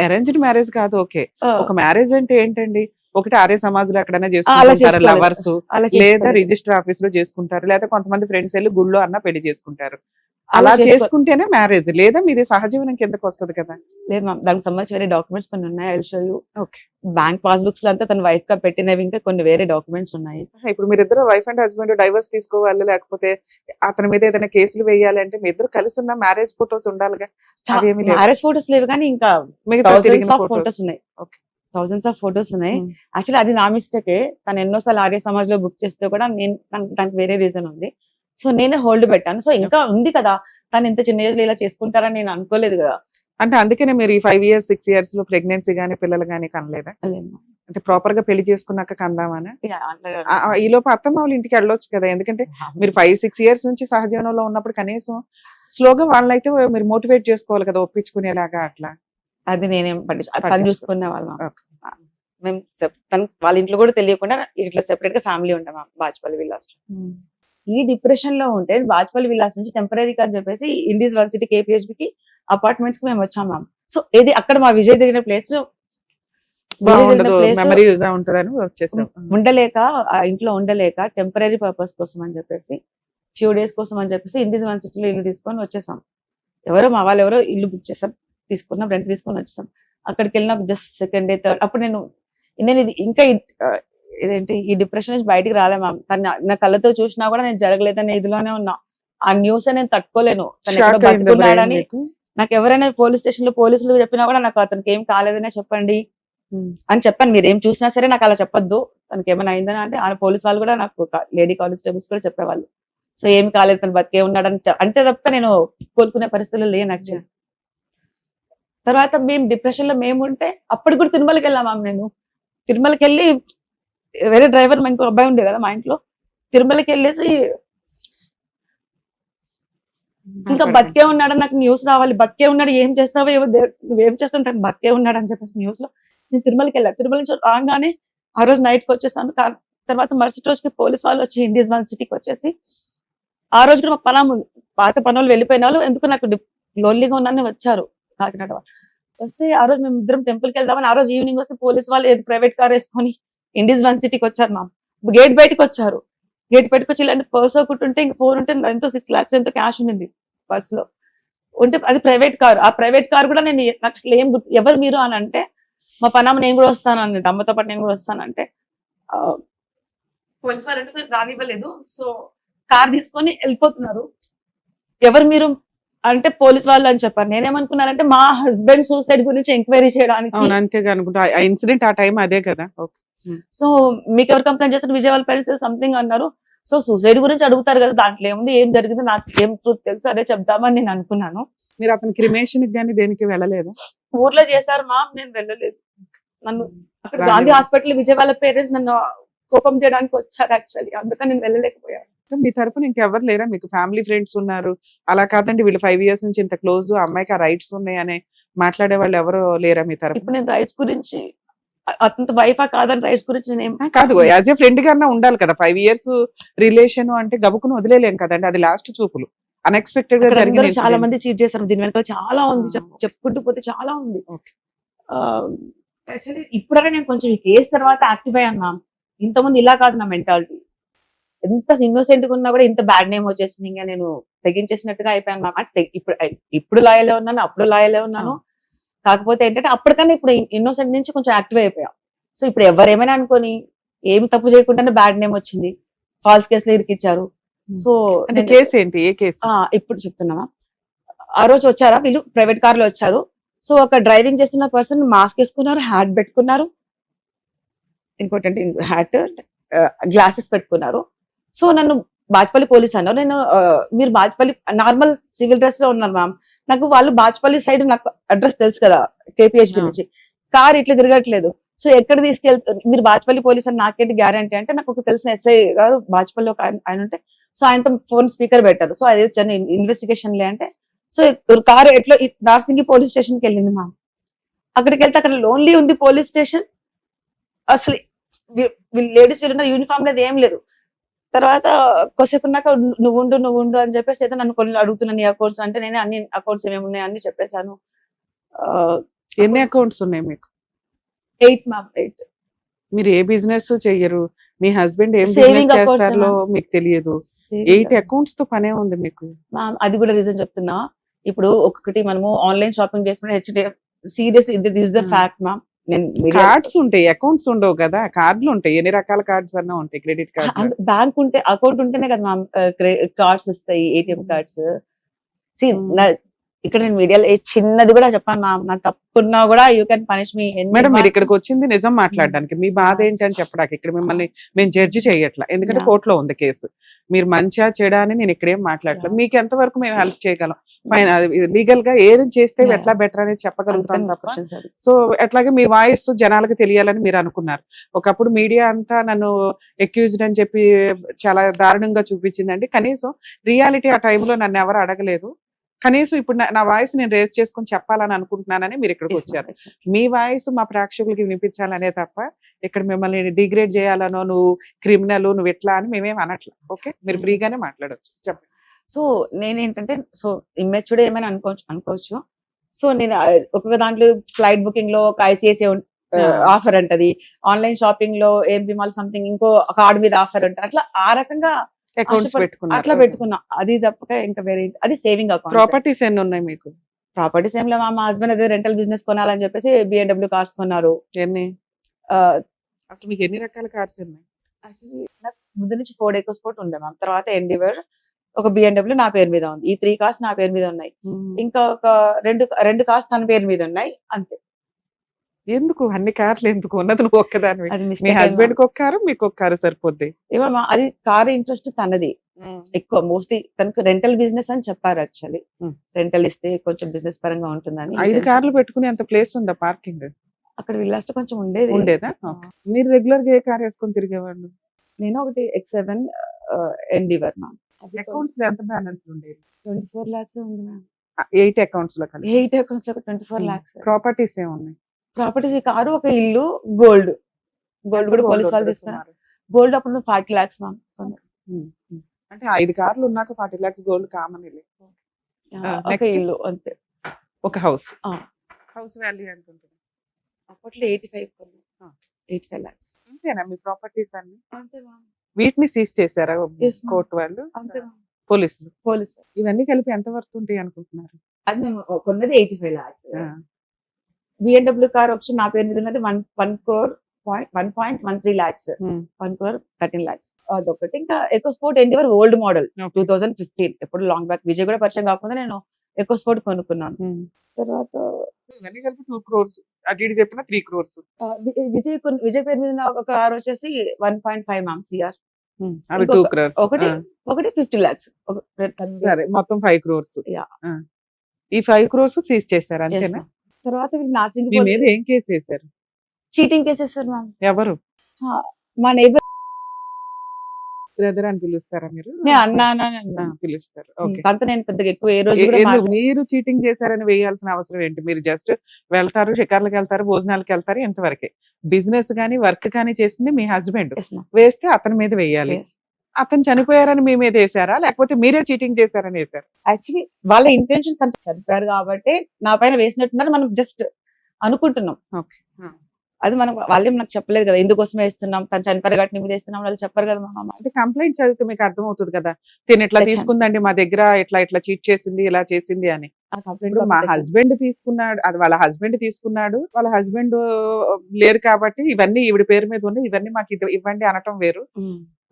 అరేంజ్డ్ మ్యారేజ్ కాదు, ఓకే. ఒక మ్యారేజ్ అంటే ఏంటండి? ఒకటి ఆర్య సమాజ్ లో ఎక్కడైనా అలా చేసుకుంటారు చేసుకోలేదు. లవర్స్, అలా లేదా చేసుకోలేదు. రిజిస్టర్ ఆఫీస్ లో చేసుకుంటారు, లేదా కొంతమంది ఫ్రెండ్స్ వెళ్ళి గుళ్ళో అన్న పెళ్లి చేసుకుంటారు. అలా అలా చేసుకో- చేసుకుంటేనే మ్యారేజ్, లేదా మీది సహజీవనం కిందకి వస్తుంది కదా. లేదు మ్యామ్, దానికి సంబంధించి వేరే డాక్యుమెంట్స్ కొన్ని ఉన్నాయి. I will show you. Okay. Bank passbooks లో అంతా తన వైఫ్ గా పెట్టినవి ఇంకా కొన్ని వేరే డాక్యుమెంట్స్ ఉన్నాయి. ఇప్పుడు మీరిద్దరు వైఫ్ అండ్ హస్బెండ్ డైవర్స్ తీసుకోవాలి, లేకపోతే అతని మీద ఏదైనా కేసులు వేయాలి అంటే మీ ఇద్దరు కలిసి ఉన్న మ్యారేజ్ ఫోటోస్ ఉండాలిగా. అవేమీ లేవు. మ్యారేజ్ ఫోటోస్ లేవు కానీ ఇంకా మిగతా థౌసండ్స్ తిరిగిన ఆఫ్ photos. ఫోటోస్ ఉన్నాయి. Okay. థౌసండ్స్ ఆఫ్ ఫోటోస్ ఉన్నాయి. Hmm. యాక్చువల్లీ అది నా మిస్టేకే. తను ఎన్నోసార్లు ఆర్య సమాజ్ లో బుక్ చేస్తే కూడా నేను దానికి వేరే రీజన్ ఉంది. సో నేనే హోల్డ్ పెట్టాను. సో ఇంకా ఉంది కదా, తను ఇంత చిన్న ఏజ్ లో ఇలా చేసుకుంటారని నేను అనుకోలేదు కదా. అంటే అందుకనే మీరు ఈ 5 years 6 years లో ప్రెగ్నెన్సీ గానీ పిల్లలు గానీ కనలేదా? అంటే ప్రాపర్ గా పెళ్లి చేసుకున్నాక కందామని. ఈ లోపు అత్తమ్మ వాళ్ళ ఇంటికి వెళ్ళొచ్చు కదా, ఎందుకంటే మీరు 5-6 years నుంచి సహజీవనంలో ఉన్నప్పుడు కనీసం స్లోగా వాళ్ళైతే మీరు మోటివేట్ చేసుకోవాలి కదా, ఒప్పించుకునేలాగా అట్లా. అది నేనేం తను పట్టించుకో. చూసుకునే వాళ్ళం. మేము తను వాళ్ళ ఇంట్లో కూడా తెలియకుండా ఇట్లా సెపరేట్ గా ఫ్యామిలీ ఉంటాం బాజ్పల్లి విల్లాస్ లో. ఈ డిప్రెషన్ లో ఉంటే బాజ్పల్లి విల్లాస్ నుంచి టెంపరీగా అని చెప్పేసి ఇండీస్ 1 city KPHB కి అపార్ట్మెంట్స్ కి మేము వచ్చాం మ్యామ్. సో ఇది అక్కడ మా విజయ్ తిరిగిన ప్లేస్ బాగుండదు, మెమరీగా ఉంటదని వచ్చేసాం. ఉండలేక ఆ ఇంట్లో ఉండలేక టెంపరీ పర్పస్ కోసం అని చెప్పేసి ఫ్యూ డేస్ కోసం అని చెప్పేసి ఇండీస్ 1 city లో ఇల్లు తీసుకొని వచ్చేసాం. మా వాళ్ళు ఎవరో ఇల్లు బుక్ చేసాం, తీసుకున్నాం, రెంట్ తీసుకొని వచ్చేసాం. అక్కడికి వెళ్ళిన జస్ట్ సెకండ్ డే థర్డ్ అప్పుడు నేను ఇది ఇంకా ఇదేంటి ఈ డిప్రెషన్ నుంచి బయటికి రాలే మ్యామ్. తను నా కళ్ళతో చూసినా కూడా నేను జరగలేదనే ఇదిలోనే ఉన్నా. ఆ న్యూస్ నేను తట్టుకోలేను. తను ఎక్కడో బతుకున్నాడని నాకు ఎవరైనా పోలీస్ స్టేషన్ లో పోలీసులు చెప్పినా కూడా నాకు అతనికి ఏం కాలేదనే చెప్పండి అని చెప్పాను. మీరు ఏం చూసినా సరే నాకు అలా చెప్పొద్దు, తనకి ఏమైనా అయిందని. అంటే ఆ పోలీస్ వాళ్ళు కూడా నాకు లేడీ కానిస్టేబుల్స్ కూడా చెప్పేవాళ్ళు. సో ఏమి కాలేదు, తను బతికే ఉన్నాడని అంటే తప్ప నేను కోలుకునే పరిస్థితులు లేను యాక్చువల్లీ. తర్వాత మేము డిప్రెషన్ లో మేము ఉంటే అప్పటికి కూడా తిరుమలకి వెళ్ళాం మ్యామ్. నేను తిరుమలకి వెళ్ళి వేరే డ్రైవర్ ఇంకో అబ్బాయి ఉండే కదా మా ఇంట్లో, తిరుమలకి వెళ్ళేసి ఇంకా బతికే ఉన్నాడని నాకు న్యూస్ రావాలి, బతికే ఉన్నాడు, ఏం చేస్తావో ఏవో నువ్వేం చేస్తాను, తను బతికే ఉన్నాడు అని చెప్పేసి న్యూస్ లో నేను తిరుమలకి వెళ్ళాను. తిరుమల నుంచి రాగానే ఆ రోజు నైట్ కి వచ్చేసాను. తర్వాత మరుసటి రోజుకి పోలీస్ వాళ్ళు వచ్చి ఇండీస్ 1 city కి వచ్చేసి ఆ రోజు కూడా మా పనం ఉంది, పాత పనులు వెళ్ళిపోయిన వాళ్ళు ఎందుకు నాకు లోన్లీగా ఉన్నారని వచ్చారు కాకినాడ వాళ్ళు. వస్తే ఆ రోజు మేము ఇద్దరం టెంపుల్ కి వెళ్దామని ఆ రోజు ఈవినింగ్ వస్తే పోలీస్ వాళ్ళు ఏది ప్రైవేట్ కార్ వేసుకొని ఇండీస్ 1 city కి వచ్చారు మ్యామ్. గేట్ బయటకు వచ్చారు. గేట్ బయటకు వచ్చి ఇలాంటి పర్స్ ఒకటి ఉంటే ఇంకా 4 ఉంటే ఎంతో 6 lakhs ఎంతో క్యాష్ ఉంది పర్స్ లో ఉంటే, అది ప్రైవేట్ కార్. ఆ ప్రైవేట్ కార్ కూడా నేను నాకు అసలు ఏం ఎవరు మీరు అని అంటే మా పనామ నేను కూడా వస్తాను అన్నది, అమ్మతో పాటు నేను కూడా వస్తానంటే పోలీస్ వాళ్ళు రానివ్వలేదు. సో కార్ తీసుకొని వెళ్ళిపోతున్నారు. ఎవరు మీరు అంటే పోలీస్ వాళ్ళు అని చెప్పారు. నేనేమనుకున్నానంటే మా హస్బెండ్ సూసైడ్ గురించి ఎంక్వైరీ చేయడానికి. అవును అంతేగా అనుకుంటా. ఆ ఇన్సిడెంట్ ఆ టైం అదే కదా. ఓకే. సో మీకు ఎవరు కంప్లైంట్ చేస్తారు, విజయ్ వాళ్ళ పేరెంట్స్ సంథింగ్ అన్నారు. సో సూసైడ్ గురించి అడుగుతారు కదా, దాంట్లో ఏముంది, ఏం జరిగింది, నాకు ఏం ట్రూత్ తెలుసు అదే చెప్దామని నేను అనుకున్నాను. మీరు అతని క్రిమేషన్ కానీ దేనికి వెళ్ళలేదు? ఊర్లో చేశారు మా, నేను వెళ్ళలేదు. నన్ను అక్కడ రాని గాంధీ వాళ్ళు. హాస్పిటల్ విజయ్ వాళ్ళ పేరెంట్స్ నన్ను కోపం చేయడానికి వచ్చారు యాక్చువల్లీ, అందుకని నేను వెళ్ళలేకపోయాను. మీ తరపున ఇంకెవరు లేరా? మీకు ఫ్యామిలీ ఫ్రెండ్స్ ఉన్నారు, అలా కాదండి వీళ్ళు 5 years నుంచి ఇంత క్లోజ్, అమ్మాయికి ఆ రైట్స్ ఉన్నాయి అని మాట్లాడే వాళ్ళు ఎవరు లేరా మీ తరపున? ఇప్పుడు నేను రైట్స్ గురించి అతని వైఫా కాదని రైట్స్ గురించి నేను ఏం కాదు, యాజ్ ఏ ఫ్రెండ్ గానే ఉండాలి కదా. 5 years రిలేషన్ అంటే గబుకుని వదిలేలేం కదండి, అది లాస్ట్ చూపులు, అన్ఎక్స్పెక్టెడ్ గా అక్కడ జరిగిన అందరూ చాలా incident. మంది చీట్ చేశారు, దీని వెనకాల చాలా ఉంది, ఆ. చెప్పుకుంటూ పోతే చాలా ఉంది. Okay. యాక్చువల్లీ ఇప్పుడైనా నేను కొంచెం ఈ కేసు తర్వాత యాక్టివ్ అయ్యాను మ్యామ్. ఇంతకుముందు ఇలా కాదు నా మెంటాలిటీ. ఎంత ఇన్నోసెంట్ గా ఉన్నా కూడా ఇంత బ్యాడ్ నేమ్ వచ్చేసింది, ఇంకా నేను తెగించేసినట్టుగా అయిపోయాను మ్యామ్. అంటే ఇప్పుడు లాయలే ఉన్నాను, అప్పుడు లాయలే ఉన్నాను. కాకపోతే ఏంటంటే అప్పటికన్నా ఇప్పుడు ఇన్నోసెంట్ నుంచి కొంచెం యాక్టివ్ అయిపోయా. సో ఇప్పుడు ఎవరేమైనా అనుకొని ఏమి తప్పు చేయకుండానే బ్యాడ్ నేమ్ వచ్చింది, ఫాల్స్ కేసులు ఇరికిచ్చారు. సో అంటే కేసు ఏంటి? ఏ కేసు? ఇప్పుడు చెప్తున్నామా, ఆ రోజు వచ్చారా వీళ్ళు ప్రైవేట్ కార్ లో వచ్చారు. సో ఒక డ్రైవింగ్ చేస్తున్న పర్సన్ మాస్క్ వేసుకున్నారు, హ్యాట్ పెట్టుకున్నారు, ఇంకోటి అంటే హ్యాట్, గ్లాసెస్ పెట్టుకున్నారు. సో నన్ను బాజ్పల్లి పోలీస్ అన్నారు. నేను మీరు బాజ్పల్లి నార్మల్ సివిల్ డ్రెస్ లో ఉన్నారు మ్యామ్. నాకు వాళ్ళు బాజ్పల్లి సైడ్ నాకు అడ్రస్ తెలుసు కదా కేపీహెచ్బి నుంచి, కార్ ఇట్లా తిరగట్లేదు. సో ఎక్కడ తీసుకెళ్తారు మీరు బాజ్పల్లి పోలీస్ అని నాకేంటి గ్యారంటీ అంటే, నాకు ఒక తెలిసిన ఎస్ఐ గారు బాజ్పల్లి ఒక ఆయన ఉంటే, సో ఆయనతో ఫోన్ స్పీకర్ పెట్టారు. సో అదే ఇన్వెస్టిగేషన్ లే అంటే, సో కారు ఎట్లా నార్సింగి పోలీస్ స్టేషన్ కి వెళ్ళింది మ్యామ్. అక్కడికి వెళ్తే అక్కడ లోన్లీ ఉంది పోలీస్ స్టేషన్. అసలు లేడీస్ వీళ్ళున్న యూనిఫామ్ లేదు, ఏం లేదు. తర్వాత కొద్దిసేపు ఉన్నాక నువ్వు ఉండు అని చెప్పేసి అయితే నన్ను కొన్ని అడుగుతున్నాను, నీ అకౌంట్స్ అంటే నేను అన్ని అకౌంట్స్ ఏమేమి ఉన్నాయి అన్ని చెప్పేశాను. ఎన్ని అకౌంట్స్ ఉన్నాయి మీకు? 8 మ్యామ్, 8. మీరు ఏ బిజినెస్ చెయ్యరు, మీ హస్బెండ్ ఏం Saving బిజినెస్ accounts చేస్తారో ఏమన్నా? మీకు తెలియదు. 8 అకౌంట్స్ తో పనే ఉంది మీకు. మ్యామ్ అది కూడా రీజన్ చెప్తున్నా. ఇప్పుడు ఒక్కొక్కటి మనము ఆన్లైన్ షాపింగ్ చేసుకుంటే HDF serious, this the fact ma'am. నేను కార్డ్స్ ఉంటాయి, అకౌంట్స్ ఉండవు కదా. కార్డులు ఉంటాయి, ఎన్ని రకాల కార్డ్స్ అన్నా ఉంటాయి, క్రెడిట్ కార్డ్. బ్యాంక్ ఉంటే అకౌంట్ ఉంటేనే కదా మ్యామ్ కార్డ్స్ వస్తాయి, ఏటీఎం కార్డ్స్. ఇక్కడ నేను మీడియాలో చిన్నది కూడా చెప్పాను మ్యామ్, నా తప్పున్నా కూడా you can punish me. Madam మీరు ఇక్కడికి వచ్చింది నిజం మాట్లాడడానికి, మీ బాధ ఏంటి అని చెప్పడానికి. ఇక్కడ మిమ్మల్ని మేము జడ్జి చేయట్లా, ఎందుకంటే కోర్టులో ఉంది కేసు. మీరు మంచిగా చెడా అని నేను ఇక్కడేం మాట్లాడలేదు. మీకు ఎంతవరకు మేము హెల్ప్ చేయగలం, లీగల్ గా ఏం చేస్తే ఎట్లా బెటర్ అనేది చెప్పగలుగుతాం తప్ప. సో అట్లాగే మీ వాయిస్ జనాలకు తెలియాలని మీరు అనుకున్నారు. ఒకప్పుడు మీడియా అంతా నన్ను ఎక్యూజ్డ్ అని చెప్పి చాలా దారుణంగా చూపించిందండి. కనీసం రియాలిటీ ఆ టైంలో నన్ను ఎవరు అడగలేదు. కనీసం ఇప్పుడు నా వాయిస్ నేను రేస్ చేసుకుని చెప్పాలని అనుకుంటున్నానని మీరు ఇక్కడికి వచ్చారు. మీ వాయిస్ మా ప్రేక్షకులకి వినిపించాలనే తప్ప ఇక్కడ మిమ్మల్ని డిగ్రేడ్ చేయాలనో, నువ్వు క్రిమినల్, నువ్వు ఎట్లా అని మేమేం అనట్లా. ఓకే, మీరు ఫ్రీగానే మాట్లాడొచ్చు, చెప్పండి. సో నేనేంటంటే, సో ఇమ్మెచ్యూర్డ్ ఏమైనా అనుకోవచ్చు. సో నేను ఒక్కొక్క దాంట్లో ఫ్లైట్ బుకింగ్ లో ఒక ఐసిఐసిఐ ఆఫర్ అంటది, ఆన్లైన్ షాపింగ్ లో ఏం విమాల్ సంథింగ్ ఇంకో కార్డు మీద ఆఫర్ అంటారు. అట్లా ఆ రకంగా అకౌంట్స్ పెట్టుకున్నారు, అట్లా పెట్టుకున్నా. అది తప్పక ఇంకా వేరే అది సేవింగ్ అకౌంట్. ప్రాపర్టీస్ ఎన్ని ఉన్నాయి మీకు? ప్రాపర్టీస్ ఏం లేవు. మా హస్బెండ్ అదే రెంటల్ బిజినెస్ కొనాలని చెప్పేసి BMW కార్స్ కొన్నారు. ఎన్ని? అసలు మీకు ఎన్ని రకాల కార్స్ ఉన్నాయి? అసలు నాకు ముందు నుంచి ఫోర్డ్ ఎకోస్పోర్ట్ ఉండే మ్యామ్, తర్వాత ఎండివర్, ఒక BMW నా పేరు మీద ఉంది. ఈ 3 కార్స్ నా పేరు మీద ఉన్నాయి. ఇంకా ఒక రెండు కార్స్ తన పేరు మీద ఉన్నాయి, అంతే. ఎందుకు అన్ని కార్లు ఎందుకు? ఉన్నది నువ్వు ఒక్కదాని. అది మీ మిస్టేక్. హస్బెండ్ కి ఒక కారు, మీకు ఒక కారు సరిపోద్ది. ఏమో అది కార్ ఇంట్రెస్ట్ తనది ఎక్కువ. మోస్ట్లీ తనకు రెంటల్ బిజినెస్ అని చెప్పారు. యాక్చువల్లీ రెంటల్ ఇస్తే కొంచెం బిజినెస్ పరంగా ఉంటుందని. 5 కార్లు పెట్టుకునే అంత ప్లేస్ ఉందా పార్కింగ్? అక్కడ విల్లాస్ట్ కొంచెం ఉండేదా? మీరు రెగ్యులర్ గా ఏ కార్ వేసుకొని తిరిగేవాళ్ళు? నేను ఒకటి X7 ఎండివర్ మ్యామ్. అకౌంట్స్ ఎంత బ్యాలెన్స్ ఉండేది? 24 lakhs ఉంది మ్యామ్. 8 అకౌంట్స్ లో కలిపి 8 అకౌంట్స్ లో 24 lakhs. ప్రాపర్టీస్ ఏమున్నాయి? ప్రాపర్టీస్ ఈ కారు, ఒక ఇల్లు, గోల్డ్ కూడా పోలీస్ వాళ్ళు తీసుకున్నారు. గోల్డ్ అప్పుడు 40 lakhs మ్యామ్. అంటే 5 కార్లు ఉన్నాక 40 lakhs గోల్డ్ కామన్. ఒక ఇల్లు అంతే. ఒక హౌస్ వాల్యూ ఎంత ఉంటుంది? అప్పట్లో 85 lakhs. అంతేనా మీ ప్రాపర్టీస్ అన్ని? అంతే మ్యామ్. వీటిని సీజ్ చేశారా Yes, ma'am. కోర్టు వాళ్ళు, అంతే పోలీసులు? పోలీస్ ఇవన్నీ కలిపి ఎంత వర్త్ ఉంటాయి అనుకుంటున్నారు? అది మేము కొన్నది 85 lakhs. BMW కార్ వచ్చి నా పేరు మీద ఉన్నది 1.13 lakhs. 1.13 lakhs అదొకటి. ఇంకా ఎకోస్పోర్ట్ ఎండివర్ ఓల్డ్ మోడల్ 2015, ఎప్పుడు లాంగ్ బ్యాక్. విజయ్ కూడా పరిచయం కాకుండా నేను ఎక్కువ స్పోర్ట్ కొనుక్కున్నాను. తర్వాత ఇవన్నీ కలిపి 2 crores అటు ఇటు చెప్పిన 3 crores. విజయ్ పేరు మీద ఉన్న ఒక కార్ వచ్చేసి 1.5 మ్యామ్ సిఆర్. అవి 2 ఇంకొక- crores. ఒకటి 50 lakhs. సరే మొత్తం 5 crores. Yeah. ఈ 5 crores సీజ్ చేశారు అంతేనా? తర్వాత వీళ్ళు నార్సింగ్ మీ మీద ఏం కేసు వేశారు? Cheating cases sir ma'am. ఎవరు మా నైబర్ బ్రదర్ అని పిలుస్తారా మీరు? నేను అన్నా పిలుస్తారు. ఓకే. అంత నేను పెద్దగా ఎక్కువ ఏ రోజు కూడా మీరు చీటింగ్ చేశారని వేయాల్సిన అవసరం ఏంటి? మీరు జస్ట్ వెళ్తారు, షికార్లకు వెళ్తారు, భోజనాలకు వెళ్తారు, ఇంతవరకే. బిజినెస్ గానీ వర్క్ కానీ చేసింది మీ హస్బెండ్. వేస్తే అతని మీద వేయాలి. అతను చనిపోయారని మీ మీద వేసారా లేకపోతే మీరే చీటింగ్ చేశారని వేసారు? యాక్చువల్లీ వాళ్ళ ఇంటెన్షన్ తను చనిపోయారు కాబట్టి నా పైన వేసినట్టున్నారు, మనం జస్ట్ అనుకుంటున్నాం. ఓకే. అది మనం వాళ్ళేం నాకు చెప్పలేదు కదా, ఎందుకోసం వేస్తున్నాం, తను చనిపోయారు కాబట్టి నీ మీద వేస్తున్నాం, వాళ్ళు చెప్పారు కదా మా అమ్మ. అంటే కంప్లైంట్ చదివితే మీకు అర్థం అవుతుంది కదా, తిని ఇట్లా తెచ్చాను. తీసుకుందండి మా దగ్గర, ఇట్లా చీట్ చేసింది, ఇలా చేసింది అని. ఆ కంప్లైంట్ ఇప్పుడు మా హస్బెండ్ తీసుకున్నాడు, అది వాళ్ళ హస్బెండ్ తీసుకున్నాడు, వాళ్ళ హస్బెండ్ లేరు కాబట్టి ఇవన్నీ ఈవిడ పేరు మీద ఉన్నాయి, ఇవన్నీ మాకు ఇవ్వండి అనటం వేరు.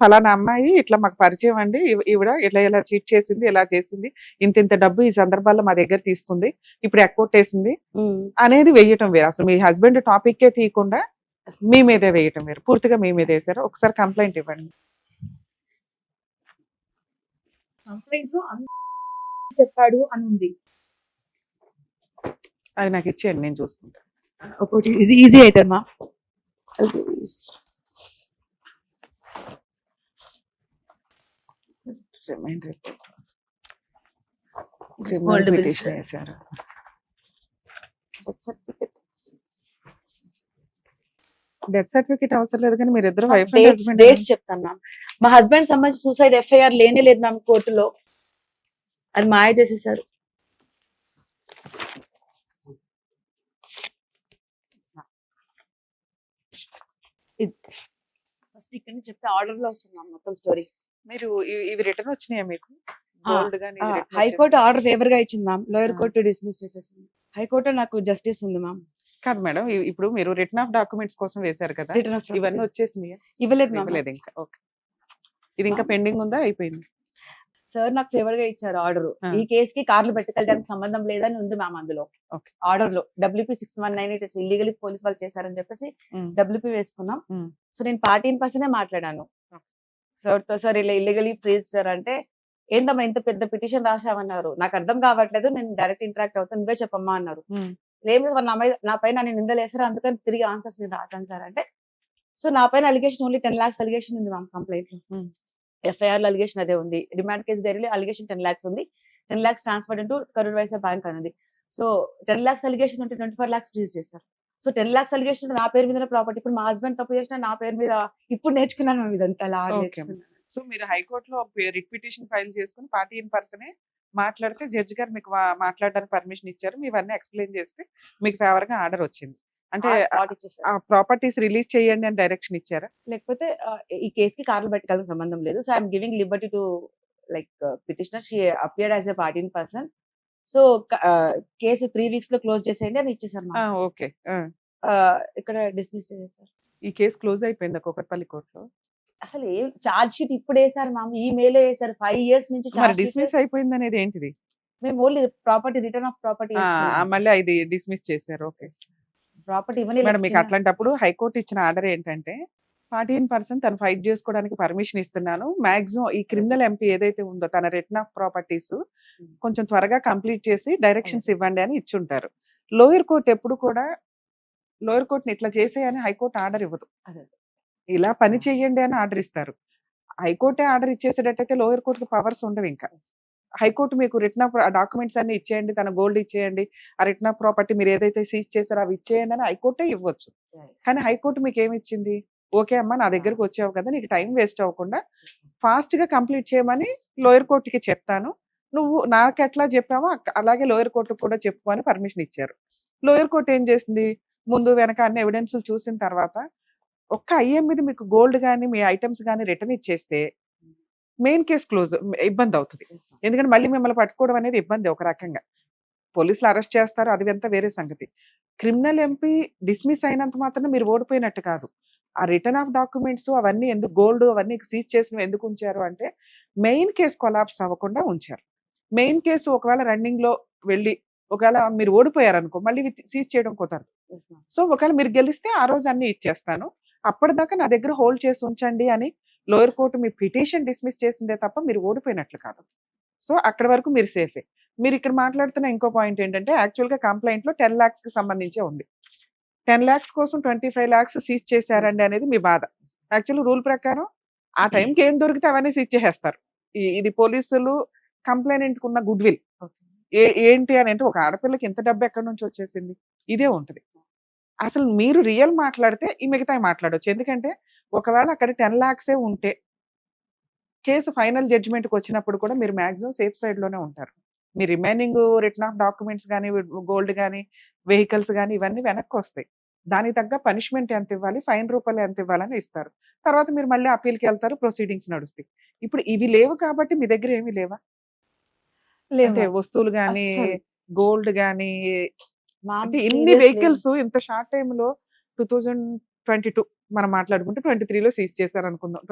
ఫలానా అమ్మాయి ఇట్లా మాకు పరిచయం అండి, ఈవిడ ఇలా చీట్ చేసింది, ఇలా చేసింది, ఇంత డబ్బు ఈ సందర్భాల్లో మా దగ్గర తీసుకుంది, ఇప్పుడు ఎక్కొట్టేసింది అనేది వేయటం వేరు. అసలు మీ హస్బెండ్ టాపిక్కే తీయకుండా మీ మీదే వేయటం వేరు. పూర్తిగా మీ మీద వేసారు. ఒకసారి కంప్లైంట్ ఇవ్వండి. కంప్లైంట్ లో చెప్పాడు అని ఉంది. అది నాకు ఇచ్చేయండి, నేను చూసుకుంటా. ఒకటి ఈజీ అవుతుంది మా. Gold bills. వేశారు. డెత్ సర్టిఫికేట్ అవసరం లేదు కానీ మీరు ఇద్దరు వైఫ్ అండ్ హస్బెండ్. డేట్స్ చెప్తాను మ్యామ్. మా హస్బెండ్ సంబంధించి సూసైడ్ ఎఫ్ఐఆర్ లేనే లేదు మ్యామ్ కోర్టులో, అది మాయ చేసేసారు. ఫస్ట్ ఇక్కడ నుంచి చెప్తే ఆర్డర్ లో వస్తుంది మ్యామ్ మొత్తం స్టోరీ. మీరు ఇవి రిటర్న్ వచ్చినాయా మీకు? గోల్డ్ గానీ ఇవి return హైకోర్టు ఆర్డర్ ఫేవర్ గా ఇచ్చింది మ్యామ్, లోయర్ కోర్టు డిస్మిస్ చేసేసింది. హైకోర్టు నాకు జస్టిస్ ఉంది మ్యామ్. కాదు మేడం, ఇప్పుడు మీరు రిటర్న్ ఆఫ్ డాక్యుమెంట్స్ కోసం వేశారు కదా, రిటర్న్ ఆఫ్ ఇవన్నీ వచ్చేసినాయా? ఇవ్వలేదు మ్యామ్. ఇవ్వలేదు ఇంకా. ఓకే. ఇది ఇంకా పెండింగ్ ఉందా, అయిపోయింది? సార్ నాకు ఫేవర్ గా ఇచ్చారు ఆర్డర్. ఆ. ఈ కేసు కి కార్లు పెట్టుకెళ్ళడానికి సంబంధం లేదని ఉంది మ్యామ్ అందులో. ఓకే. ఆర్డర్ లో WP 6198 ఇల్లీగల్ పోలీస్ వాళ్ళు చేశారని చెప్పేసి WP వేసుకున్నాం. ఉమ్. సో నేను పార్టీ ఇన్ పర్సనే మాట్లాడాను ఓకే. సార్ తో. సార్ ఇలా ఇల్లీగలీ ఫ్రీజ్ సార్ అంటే, ఏందమ్మా ఇంత పెద్ద పిటిషన్ రాసామన్నారు, నాకు అర్థం కావట్లేదు, నేను డైరెక్ట్ ఇంటరాక్ట్ అవుతాను, నువ్వే చెప్పమ్మా అన్నారు. ఉమ్. ఏం సార్ నా పైన నేను నిందలు వేసారు, అందుకని తిరిగి ఆన్సర్స్ నేను రాశాను సార్ అంటే, సో నా పైన అలిగేషన్ ఓన్లీ 10 lakhs అలిగేషన్ ఉంది మ్యామ్ కంప్లైంట్ లో. ఉమ్. ఎఫ్ఐఆర్ లో అలిగేషన్ అదే ఉంది, రిమాండ్ కేసు డైరీలో అలిగేషన్ 10 lakhs ఉంది, 10 lakhs transfer into Karur Vysya bank అనేది. సో 10 lakhs అలిగేషన్ ఉంటే 24 lakhs ఫ్రీజ్ చేశారు. సో 10 lakhs అలిగేషన్ ఉంటే నా పేరు మీద ప్రాపర్టీ, ఇప్పుడు మా హస్బెండ్ తప్పు చేసిన నా పేరు మీద, ఇప్పుడు నేర్చుకున్నాను మ్యామ్ ఇదంతా అలా ఓకే. నేర్చుకున్నాను. సో మీరు హైకోర్టులో రిట్ పిటిషన్ ఫైల్ చేసుకుని పార్టీ ఇన్ పర్సనే మాట్లాడితే జడ్జి గారు మీకు మాట్లాడడానికి పర్మిషన్ ఇచ్చారు, మీవన్నీ ఎక్స్ప్లెయిన్ చేస్తే మీకు ఫేవర్ గా ఆర్డర్ వచ్చింది. అంటే స్పాట్ ఇచ్చేసారు. ఆ ప్రాపర్టీస్ రిలీజ్ చేయండి అని డైరెక్షన్ ఇచ్చారా? లేకపోతే ఈ కేసుకి కార్లు పెట్టుకోవాల్సిన సంబంధం లేదు. So I'm giving Liberty to like petitioner, she appeared as a party in person. So case 3 weeks లో క్లోజ్ చేసేయండి అని ఇచ్చేసారు ఆ, మ్యామ్. ఓకే. ఇక్కడ డిస్మిస్ చేసేసారు. ఈ కేసు క్లోజ్ అయిపోయింది కూకట్పల్లి కోర్టులో. అసలు ఏం చార్జ్ షీట్ ఇప్పుడు వేసారు మ్యామ్, ఈ మేలో వేసారు. 5 years నుంచి మరి చార్జ్ షీట్. డిస్మిస్ అయిపోయింది అనేది ఏంటిది? మేము only property return of property మళ్ళీ ఇది డిస్మిస్ చేశారు. ఓకే ప్రాపర్టీ ఇవన్నీ మేడం, మీకు అట్లాంటప్పుడు హైకోర్టు ఇచ్చిన ఆర్డర్ ఏంటంటే, పార్టీ ఇన్ పర్సన్ తను ఫైట్ చేసుకోవడానికి పర్మిషన్ ఇస్తున్నాను, మాక్సిమం ఈ క్రిమినల్ ఎంపీ ఏదైతే ఉందో తన రిటర్న్ ఆఫ్ ప్రాపర్టీస్ కొంచెం త్వరగా కంప్లీట్ చేసి డైరెక్షన్స్ ఇవ్వండి అని ఇచ్చుంటారు. లోయర్ కోర్టు ఎప్పుడు కూడా లోయర్ కోర్టుని ఇట్లా చేసేయని హైకోర్టు ఆర్డర్ ఇవ్వదు, అదే. ఇలా పని చెయ్యండి అని ఆర్డర్ ఇస్తారు. హైకోర్టే ఆర్డర్ ఇచ్చేసేటట్టయితే లోయర్ కోర్టుకి పవర్స్ ఉండవు. ఇంకా హైకోర్టు మీకు రిటర్న్ ఆఫ్ డాక్యుమెంట్స్ అన్ని ఇచ్చేయండి, తన గోల్డ్ ఇచ్చేయండి, ఆ రిటర్న్ ఆఫ్ ప్రాపర్టీ మీరు ఏదైతే సీజ్ చేశారో అవి ఇచ్చేయండి అని హైకోర్టే ఇవ్వచ్చు. కానీ హైకోర్టు మీకు ఏమి ఇచ్చింది, ఓకే అమ్మా నా దగ్గరకు వచ్చావు కదా, నీకు టైం వేస్ట్ అవ్వకుండా ఫాస్ట్ గా కంప్లీట్ చేయమని లోయర్ కోర్టుకి చెప్తాను, నువ్వు నాకు ఎట్లా చెప్పావో అలాగే లోయర్ కోర్టుకు కూడా చెప్పుకోని పర్మిషన్ ఇచ్చారు. లోయర్ కోర్టు ఏం చేసింది, ముందు వెనక అన్ని ఎవిడెన్స్ చూసిన తర్వాత ఒక్క ఐఎం మీద మీకు గోల్డ్ గానీ మీ ఐటమ్స్ గానీ రిటర్న్ ఇచ్చేస్తే మెయిన్ కేసు క్లోజ్, ఇబ్బంది అవుతుంది. ఎందుకంటే మళ్ళీ మిమ్మల్ని పట్టుకోవడం అనేది ఇబ్బంది. ఒక రకంగా పోలీసులు అరెస్ట్ చేస్తారు, అది ఎంత వేరే సంగతి. క్రిమినల్ ఎంపీ డిస్మిస్ అయినంత మాత్రం మీరు ఓడిపోయినట్టు కాదు. ఆ రిటర్న్ ఆఫ్ డాక్యుమెంట్స్ అవన్నీ ఎందుకు, గోల్డ్ అవన్నీ సీజ్ చేసినవి ఎందుకు ఉంచారు అంటే మెయిన్ కేసు కొలాప్స్ అవ్వకుండా ఉంచారు. మెయిన్ కేసు ఒకవేళ రన్నింగ్ లో వెళ్ళి ఒకవేళ మీరు ఓడిపోయారనుకో మళ్ళీ సీజ్ చేయడం కుదరదు. సో ఒకవేళ మీరు గెలిస్తే ఆ రోజు అన్ని ఇచ్చేస్తాను, అప్పటిదాకా నా దగ్గర హోల్డ్ చేసి ఉంచండి అని లోయర్ కోర్టు మీ పిటిషన్ డిస్మిస్ చేసిందే తప్ప మీరు ఓడిపోయినట్లు కాదు. సో అక్కడ వరకు మీరు సేఫే. మీరు ఇక్కడ మాట్లాడుతున్న ఇంకో పాయింట్ ఏంటంటే యాక్చువల్గా కంప్లైంట్ లో 10 lakhs కి సంబంధించే ఉంది. 10 lakhs కోసం 25 lakhs సీజ్ చేశారండి అనేది మీ బాధ. యాక్చువల్ రూల్ ప్రకారం ఆ టైంకి ఏం దొరికితే అవన్నీ సీజ్ చేసేస్తారు. ఇది పోలీసులు కంప్లైంట్ ఉన్న గుడ్ విల్. ఏంటి అని అంటే ఒక ఆడపిల్లకి ఇంత డబ్బు ఎక్కడి నుంచి వచ్చేసింది, ఇదే ఉంటుంది. అసలు మీరు రియల్ మాట్లాడితే ఈ మిగతా మాట్లాడవచ్చు. ఎందుకంటే ఒకవేళ అక్కడ 10 lakhs ఉంటే కేసు ఫైనల్ జడ్జిమెంట్కి వచ్చినప్పుడు కూడా మీరు మాక్సిమం సేఫ్ సైడ్ లోనే ఉంటారు. మీ రిమైనింగ్ రిటర్న్ ఆఫ్ డాక్యుమెంట్స్ కానీ గోల్డ్ కానీ వెహికల్స్ కానీ ఇవన్నీ వెనక్కి వస్తాయి. దానికి తగ్గ పనిష్మెంట్ ఎంత ఇవ్వాలి, ఫైన్ రూపాయలు ఎంత ఇవ్వాలని ఇస్తారు. తర్వాత మీరు మళ్ళీ అప్పీల్కి వెళ్తారు, ప్రొసీడింగ్స్ నడుస్తాయి. ఇప్పుడు ఇవి లేవు కాబట్టి మీ దగ్గర ఏమీ లేవా? అంటే వస్తువులు కానీ గోల్డ్ కానీ అంటే ఇన్ని వెహికల్స్ ఇంత షార్ట్ టైమ్ లో 2022 మనం మాట్లాడుకుంటే 23లో సీజ్ చేశారు అనుకుందాం,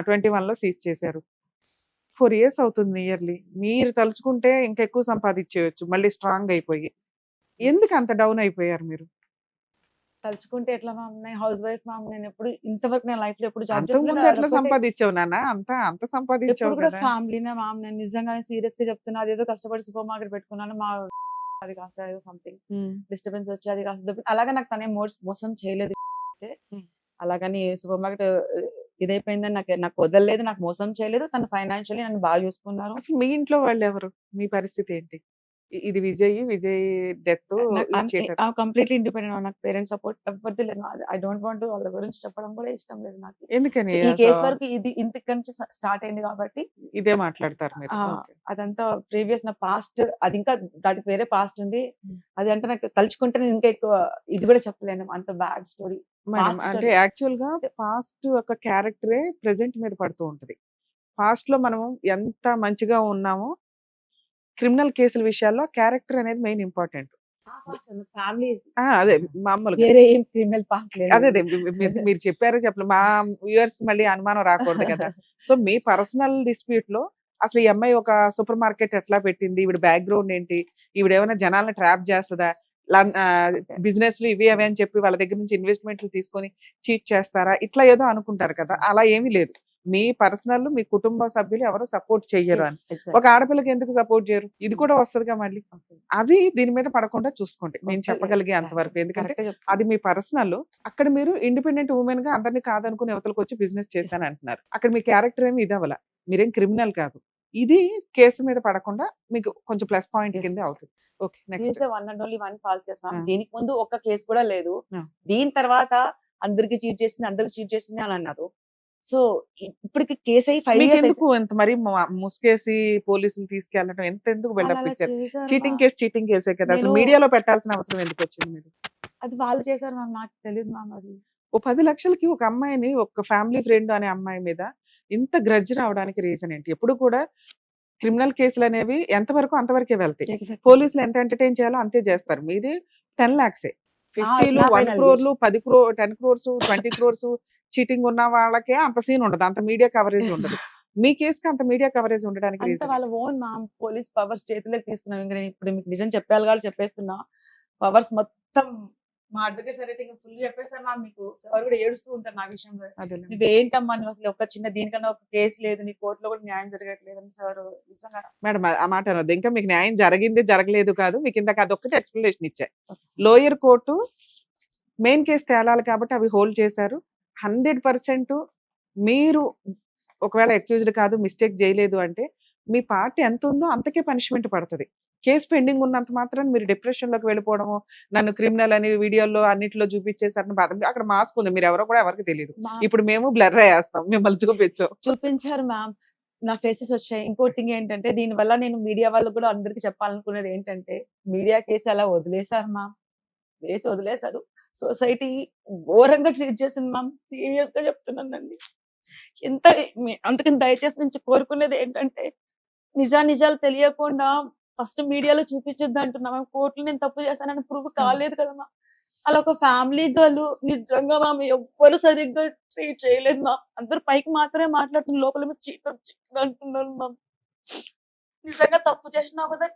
21 లో సీజ్ చేశారు. 4 years అవుతుంది నియర్లీ. మీరు తలుచుకుంటే ఇంకా ఎక్కువ సంపాదించేయచ్చు మళ్ళీ స్ట్రాంగ్ అయిపోయి. ఎందుకు అంత డౌన్ అయిపోయారు మీరు? తలుచుకుంటే ఎట్లా మ్యామ్, నేను హౌస్ వైఫ్ మ్యామ్. నేను ఎప్పుడు ఇంతవరకు నేను లైఫ్ లో ఎప్పుడు జాబ్ అంతకుముందు ఎట్లా సంపాదించావు నాన్న? అంత సంపాదించావు కూడా కదా. ఫ్యామిలీనే మ్యామ్. నేను నిజంగానే సీరియస్ గా చెప్తున్నా. అదేదో కష్టపడి సూపర్ మార్కెట్ పెట్టుకున్నాను, మా అది కాస్త ఏదో సంథింగ్ డిస్టర్బెన్స్ వచ్చి అది కాస్త అలాగే నాకు తనే మోసం చేయలేదు. అలాగని సూపర్ మార్కెట్ ఇదైపోయిందని నాకు వదలలేదు, నాకు మోసం చేయలేదు. తను ఫైనాన్షియల్లీ నన్ను బాగా చూసుకున్నారు. అసలు మీ ఇంట్లో వాళ్ళు ఎవరు? మీ పరిస్థితి ఏంటి? ఇది విజయ్ డెత్ కంప్లీట్లీ ఇండిపెండెంట్. నాకు పేరెంట్స్ సపోర్ట్ ఎవరిది లేదు. ఐ డోంట్ వాంట్ వాళ్ళ గురించి చెప్పడం కూడా ఇష్టం లేదు నాకు. ఎందుకని ఈ కేసు వరకు ఇది ఇంత నుంచి స్టార్ట్ అయింది కాబట్టి ఇదే మాట్లాడతారు మీరు. అదంతా ప్రీవియస్ నా పాస్ట్, అది ఇంకా దానికి వేరే పాస్ట్ ఉంది. అది అంటే నాకు తలుచుకుంటే నేను ఇంకా ఎక్కువ ఇది కూడా చెప్పలేను, అంత బ్యాడ్ స్టోరీ. అంటే యాక్చువల్ గా పాస్ట్ ఒక క్యారెక్టరే ప్రెసెంట్ మీద పడుతూ ఉంటది. పాస్ట్ లో మనం ఎంత మంచిగా ఉన్నామో క్రిమినల్ కేసుల విషయాల్లో క్యారెక్టర్ అనేది మెయిన్ ఇంపార్టెంట్. అదే మామూలుగా అదే మీరు చెప్పారో చెప్పలేదు, మా వ్యూవర్స్ మళ్ళీ అనుమానం రాకూడదు కదా. సో మీ పర్సనల్ డిస్ప్యూట్ లో అసలు ఈ అమ్మాయి ఒక సూపర్ మార్కెట్ ఎట్లా పెట్టింది, ఈవిడ బ్యాక్గ్రౌండ్ ఏంటి, ఈవిడ ఏమైనా జనాలను ట్రాప్ చేస్తుందా, బిజినెస్ లు ఇవి అవి అని చెప్పి వాళ్ళ దగ్గర నుంచి ఇన్వెస్ట్మెంట్లు తీసుకొని చీట్ చేస్తారా, ఇట్లా ఏదో అనుకుంటారు కదా. అలా ఏమీ లేదు. మీ పర్సనల్ మీ కుటుంబ సభ్యులు ఎవరు సపోర్ట్ చెయ్యరు అని. ఒక ఆడపిల్లకి ఎందుకు సపోర్ట్ చేయరు? ఇది కూడా వస్తుందిగా మళ్ళీ. అవి దీని మీద పడకుండా చూసుకోండి నేను చెప్పగలిగే అంతవరకు. ఎందుకంటే అది మీ పర్సనల్. అక్కడ మీరు ఇండిపెండెంట్ ఉమెన్ గా అందరినీ కాదనుకుని యువతలకు వచ్చి బిజినెస్ చేశాను అంటున్నారు. అక్కడ మీ క్యారెక్టర్ ఏమి ఇది అవ్వాల, మీరేం క్రిమినల్ కాదు. ఇది కేసు మీద పడకుండా మీకు కొంచెం ప్లస్ పాయింట్ కింద అవుతుంది. Okay, next. దీనికి ముందు ఒక్క కేసు కూడా లేదు. దీని తర్వాత అందరికి చీట్ చేసింది అని అన్నారు. సో ఇప్పటికి కేసు అయ్యి 5 years ఎందుకు ఎంత మరి ముసుకేసి పోలీసులు తీసుకెళ్ళడం ఎందుకు బిల్డప్ ఇచ్చారు? చీటింగ్ కేసే కదా. అసలు మీడియాలో పెట్టాల్సిన అవసరం ఎందుకు వచ్చింది మీరు? అది వాళ్ళు చేశారు మ్యామ్, నాకు తెలియదు మ్యామ్. అది ఓ 10 లక్షలకి ఒక అమ్మాయిని, ఒక ఫ్యామిలీ ఫ్రెండ్ అనే అమ్మాయి మీద ఇంత గ్రడ్జ్ రావడానికి రీజన్ ఏంటి? ఎప్పుడు కూడా క్రిమినల్ కేసులు అనేవి ఎంతవరకు అంతవరకే వెళ్తాయి. పోలీసులు ఎంత ఎంటర్టైన్ చేయాలో అంతే చేస్తారు. మీది 10 lakhs, 50లు, 1 crore, 10 crores, 20 crores cheating ఉన్న వాళ్ళకే అంత సీన్ ఉండదు, అంత మీడియా కవరేజ్ ఉండదు. మీ కేసుకి అంత మీడియా కవరేజ్ ఉండడానికి వాళ్ళ ఓన్ మ్యామ్ పోలీస్ పవర్స్ చేతిలోకి తీసుకున్నాం. ఇంకా ఇప్పుడు మీకు నిజం చెప్పాలి కాబట్టి చెప్పేస్తున్నా. పవర్స్ మొత్తం మా అడ్వకేట్ సార్ అయితే ఫుల్ చెప్పేస్తారు మ్యామ్. మీకు సార్ కూడా ఏడుస్తూ ఉంటారు నా విషయంలో. నువ్వేంటమ్మా నువ్వు అసలు ఒక చిన్న దీనికన్నా ఒక కేసు లేదు, నీ కోర్టులో కూడా న్యాయం జరగట్లేదు అని సార్ నిజంగా. మేడం ఆ మాట అనొద్దు. ఇంకా మీకు న్యాయం జరిగింది జరగలేదు కాదు, మీకు ఇందాక అదొక్కటి ఎక్స్ప్లెనేషన్ ఇచ్చారు. లోయర్ కోర్టు మెయిన్ కేసు తేలాలి కాబట్టి అవి హోల్డ్ చేశారు. 100% మీరు ఒకవేళ అక్యూజ్డ్ కాదు, మిస్టేక్ చేయలేదు అంటే మీ పార్టీ ఎంత ఉందో అంతకే పనిష్మెంట్ పడుతుంది. కేసు పెండింగ్ ఉన్నంత మాత్రం మీరు డిప్రెషన్ లోకి వెళ్ళిపోవడము, నన్ను క్రిమినల్ అని వీడియోలో అన్నిట్లో చూపించేసారని బాధ. అక్కడ మాస్క్ ఉంది, మీరు ఎవరో కూడా ఎవరికి తెలియదు. ఇప్పుడు మేము బ్లర్ అయ్యేస్తాం, మిమ్మల్ని చూపించారు మ్యామ్, నా ఫేసెస్ వచ్చాయి. ఇంకోటి ఏంటంటే దీని వల్ల నేను మీడియా వాళ్ళకు కూడా అందరికి చెప్పాలనుకునేది ఏంటంటే, మీడియా కేసు అలా వదిలేశారు మ్యామ్, వేసి వదిలేశారు. సొసైటీ ఘోరంగా ట్రీట్ చేసింది మ్యామ్. సీరియస్ గా చెప్తున్నానండి. అందుకని దయచేసి నుంచి కోరుకునేది ఏంటంటే, నిజాలు తెలియకుండా ఫస్ట్ మీడియాలో చూపించొద్దు అంటున్నా. మేము కోర్టులో నేను తప్పు చేశానని ప్రూవ్ కాలేదు కదా మా. అలా ఒక ఫ్యామిలీ గర్ల్ నిజంగా మేము ఎవ్వరు సరిగ్గా ట్రీట్ చేయలేదు మా. అందరు పైకి మాత్రమే మాట్లాడుతున్నారు, లోపల చీట్ అంటున్నారు మా. నిజంగా తప్పు చేసినా కూడా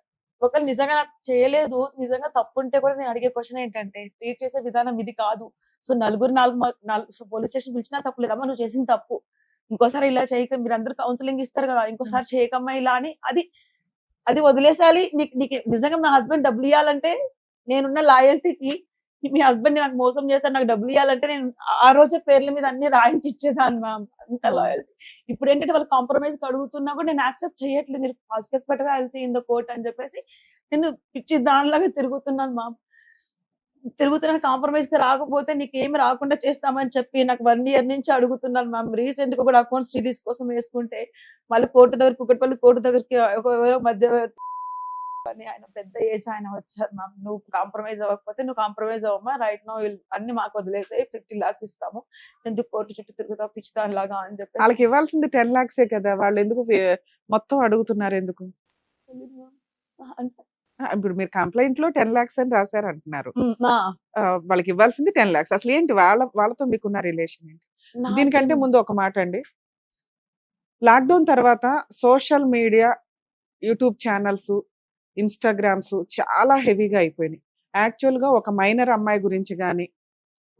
ఒకవేళ నిజంగా నాకు చేయలేదు, నిజంగా తప్పు ఉంటే కూడా నేను అడిగే క్వశ్చన్ ఏంటంటే, ట్రీట్ చేసే విధానం ఇది కాదు. సో నలుగురు పోలీస్ స్టేషన్ పిలిచినా తప్పు లేదమ్మా, నువ్వు చేసింది తప్పు. ఇంకోసారి ఇలా చేయక, మీరందరూ కౌన్సిలింగ్ ఇస్తారు కదా, ఇంకోసారి చేయకమ్మా ఇలా అని అది అది వదిలేసాలి. నీకు నిజంగా మా హస్బెండ్ డబ్బులు ఇవ్వాలంటే, నేనున్న లాయల్టీకి మీ హస్బెండ్ నాకు మోసం చేశాడు, నాకు డబ్బులు ఇవ్వాలంటే నేను ఆ రోజే పేర్ల మీద అన్ని రాయించి ఇచ్చేదాన్ని మ్యామ్. అంత లాయల్టీ. ఇప్పుడు ఏంటంటే వాళ్ళు కాంప్రమైజ్ అడుగుతున్నా కూడా నేను యాక్సెప్ట్ చేయట్లేదు. మీరు false case better I will see in the court అని చెప్పేసి నేను పిచ్చి దానిలాగా తిరుగుతున్నాను మ్యామ్. తిరుగుతున్నాను, కాంప్రమైజ్ కి రాకపోతే నీకేమి రాకుండా చేస్తామని చెప్పి నాకు 1 year నుంచి అడుగుతున్నాను మ్యామ్. రీసెంట్ గా కూడా అకౌంట్స్ రిలీజ్ కోసం వేసుకుంటే మళ్ళీ కోర్టు దగ్గర, కుకట్పల్లి కోర్టు దగ్గరికి ఎవరో మధ్య అని ఆయన పెద్ద ఏజ్ ఆయన వచ్చారు మ్యామ్. నువ్వు కాంప్రమైజ్ అవ్వకపోతే నువ్వు కాంప్రమైజ్ అవ్వమ్మా, రైట్ నో అన్ని మాకు వదిలేసాయి, 50 lakhs ఇస్తాము, ఎందుకు కోర్టు చుట్టూ తిరుగుతావు పిచ్చిదాని లాగా అని చెప్పి వాళ్ళకి ఇవ్వాల్సింది 10 lakhs కదా, వాళ్ళు ఎందుకు మొత్తం అడుగుతున్నారు ఎందుకు? ఇప్పుడు మీరు కంప్లైంట్ లో 10 lakhs అని రాశారు అంటున్నారు. వాళ్ళకి ఇవ్వాల్సింది 10 lakhs. అసలు ఏంటి వాళ్ళతో మీకున్న రిలేషన్ ఏంటి? దీనికంటే ముందు ఒక మాట అండి, లాక్డౌన్ తర్వాత social media, YouTube channels, Instagrams చాలా హెవీగా అయిపోయినాయి. యాక్చువల్గా ఒక మైనర్ అమ్మాయి గురించి కానీ,